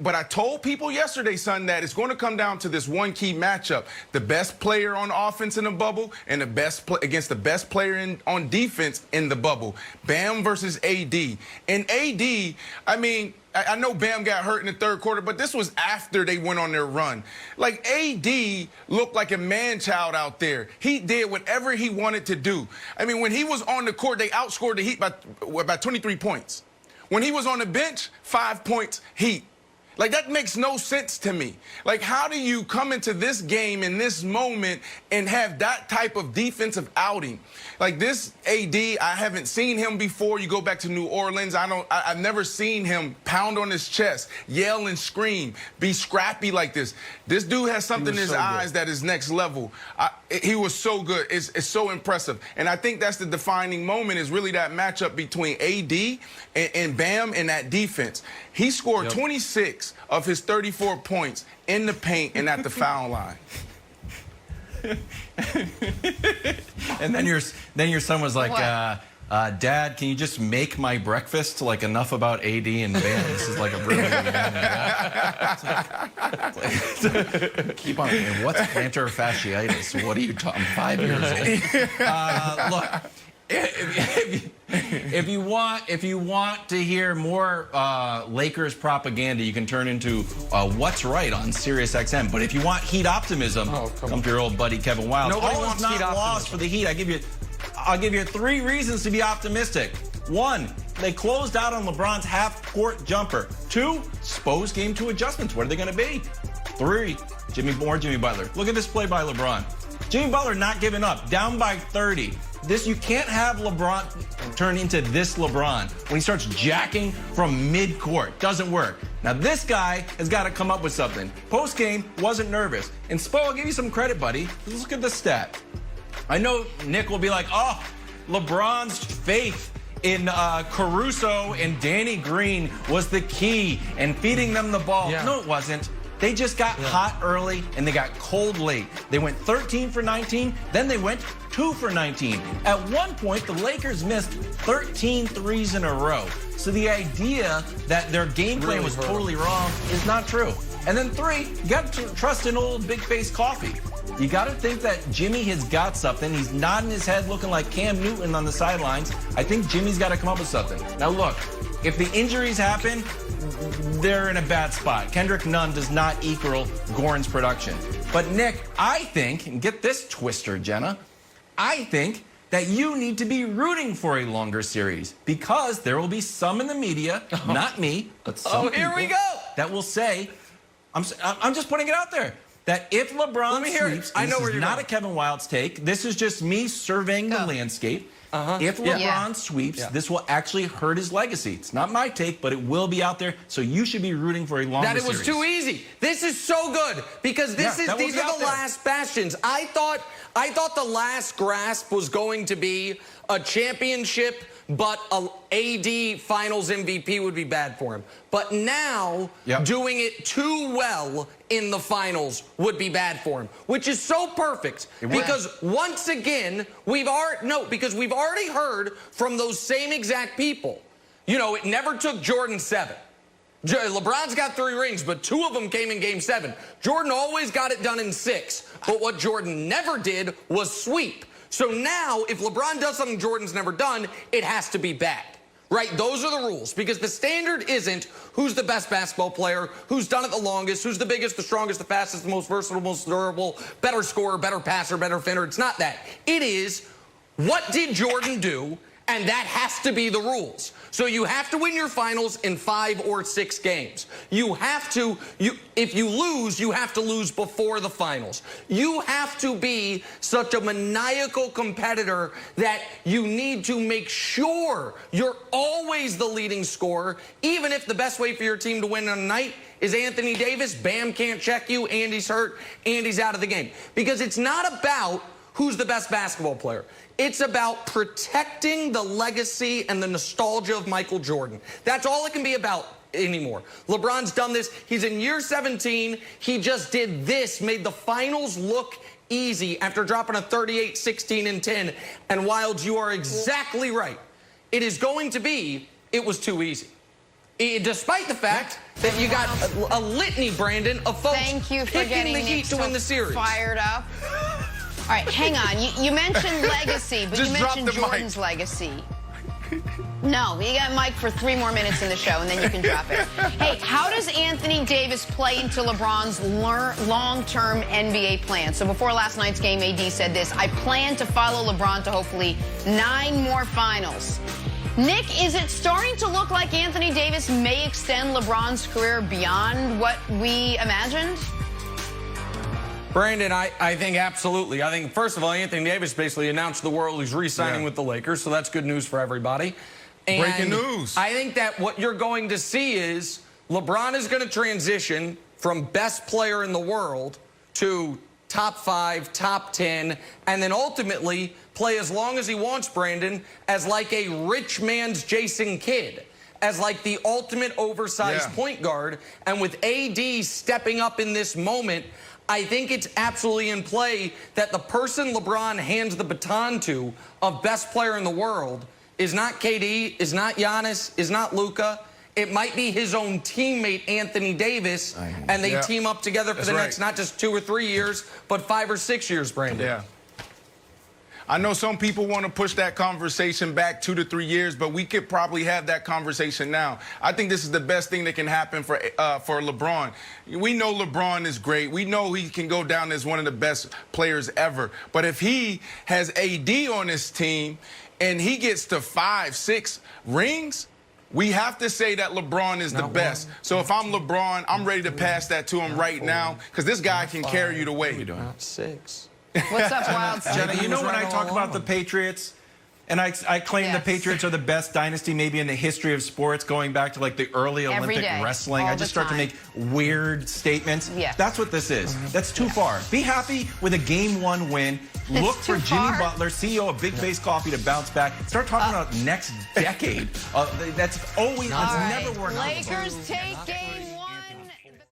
But I told people yesterday, son, that it's going to come down to this one key matchup. The best player on offense in the bubble and the best against the best player on defense in the bubble. Bam versus AD. And AD, I mean, I know Bam got hurt in the third quarter, but this was after they went on their run. Like, AD looked like a man-child out there. He did whatever he wanted to do. I mean, when he was on the court, they outscored the Heat by 23 points. When he was on the bench, 5 points, Heat. Like, that makes no sense to me. Like, how do you come into this game in this moment and have that type of defensive outing? Like, this AD, I haven't seen him before. You go back to New Orleans, I've never seen him pound on his chest, yell and scream, be scrappy like this. This dude has something in his eyes that is next level. He was so good. It's so impressive. And I think that's the defining moment, is really that matchup between AD and Bam and that defense. He scored 26 of his 34 points in the paint and at the foul line. And then your son was like, Dad, can you just make my breakfast? Like, enough about AD and Bam. This is like a brilliant keep on. What's plantar fasciitis? What are you talking? I'm 5 years old. Look. If you want to hear more Lakers propaganda, you can turn into What's Right on Sirius XM. But if you want Heat optimism, come to your old buddy Kevin Wildes. Nobody All wants is Heat not lost optimism. for the Heat. I'll give you 3 reasons to be optimistic. 1, they closed out on LeBron's half-court jumper. 2, Spo's game 2 adjustments. What are they going to be? 3, Jimmy Butler. Look at this play by LeBron. Jimmy Butler not giving up, down by 30. You can't have LeBron turn into this LeBron when he starts jacking from mid-court. Doesn't work. Now, this guy has got to come up with something. Post-game, wasn't nervous. And Spo, I'll give you some credit, buddy. Let's look at the stat. I know Nick will be like, oh, LeBron's faith in Caruso and Danny Green was the key and feeding them the ball. Yeah. No, it wasn't. They just got hot early and they got cold late. They went 13 for 19, then they went 2 for 19. At one point, the Lakers missed 13 threes in a row. So the idea that their game plan was totally wrong is not true. And then 3, you got to trust in old Big Face Coffee. You got to think that Jimmy has got something. He's nodding his head looking like Cam Newton on the sidelines. I think Jimmy's got to come up with something. Now look, if the injuries happen, they're in a bad spot. Kendrick Nunn does not equal Goran's production. But Nick, I think, and get this twister, Jenna, I think that you need to be rooting for a longer series because there will be some in the media, not me, but some here we people go. that will say, I'm just putting it out there, that if LeBron sweeps, I know this where is you're not going. a Kevin Wilde's take, this is just me surveying the landscape. If LeBron sweeps, this will actually hurt his legacy. It's not my take, but it will be out there, so you should be rooting for a longer series. That it was too easy. This is so good because these are the last bastions. I thought the last grasp was going to be a championship, but a AD Finals MVP would be bad for him. But now, doing it too well in the finals would be bad for him, which is so perfect because once again, we've already heard from those same exact people. You know, it never took Jordan 7. LeBron's got 3 rings, but 2 of them came in Game 7. Jordan always got it done in 6, but what Jordan never did was sweep. So now, if LeBron does something Jordan's never done, it has to be bad, right? Those are the rules because the standard isn't who's the best basketball player, who's done it the longest, who's the biggest, the strongest, the fastest, the most versatile, most durable, better scorer, better passer, better defender. It's not that. It is what did Jordan do, and that has to be the rules. So you have to win your finals in 5 or 6 games. You have to, if you lose, you have to lose before the finals. You have to be such a maniacal competitor that you need to make sure you're always the leading scorer, even if the best way for your team to win on a night is Anthony Davis. Bam can't check you, Andy's hurt, Andy's out of the game. Because it's not about who's the best basketball player. It's about protecting the legacy and the nostalgia of Michael Jordan. That's all it can be about anymore. LeBron's done this. He's in year 17. He just did this, made the finals look easy after dropping a 38, 16, and 10. And Wildes, you are exactly right. It is going to be, it was too easy. Despite the fact that you got a litany, Brandon, of folks picking the Heat to win the series. Fired up. All right, hang on. You mentioned legacy, but you mentioned Jordan's legacy. No, you got Mike for 3 more minutes in the show, and then you can drop it. Hey, how does Anthony Davis play into LeBron's long-term NBA plan? So before last night's game, AD said this: I plan to follow LeBron to hopefully 9 more finals. Nick, is it starting to look like Anthony Davis may extend LeBron's career beyond what we imagined? Brandon, I think absolutely. I think, first of all, Anthony Davis basically announced to the world he's re-signing with the Lakers, so that's good news for everybody. And breaking news. I think that what you're going to see is LeBron is going to transition from best player in the world to top 5, top 10, and then ultimately play as long as he wants, Brandon, as like a rich man's Jason Kidd, as like the ultimate oversized point guard. And with AD stepping up in this moment, I think it's absolutely in play that the person LeBron hands the baton to of best player in the world is not KD, is not Giannis, is not Luka. It might be his own teammate, Anthony Davis, and they team up together for the next not just 2 or 3 years, but 5 or 6 years, Brandon. Yeah. I know some people want to push that conversation back 2 to 3 years, but we could probably have that conversation now. I think this is the best thing that can happen for LeBron. We know LeBron is great. We know he can go down as one of the best players ever. But if he has AD on his team and he gets to 5, 6 rings, we have to say that LeBron is the best. So if I'm LeBron, I'm ready to pass that to him right now because this guy can carry you the weight. Not 6. What's up, Wild? Jenna, you know when I talk about the Patriots, and I claim the Patriots are the best dynasty maybe in the history of sports, going back to like the early Olympic wrestling. I just start to make weird statements. That's what this is. That's too far. Be happy with a Game 1 win. Look for Jimmy Butler, CEO of Big Face Coffee, to bounce back. Start talking about next decade. That's always, that's never worked. Lakers take Game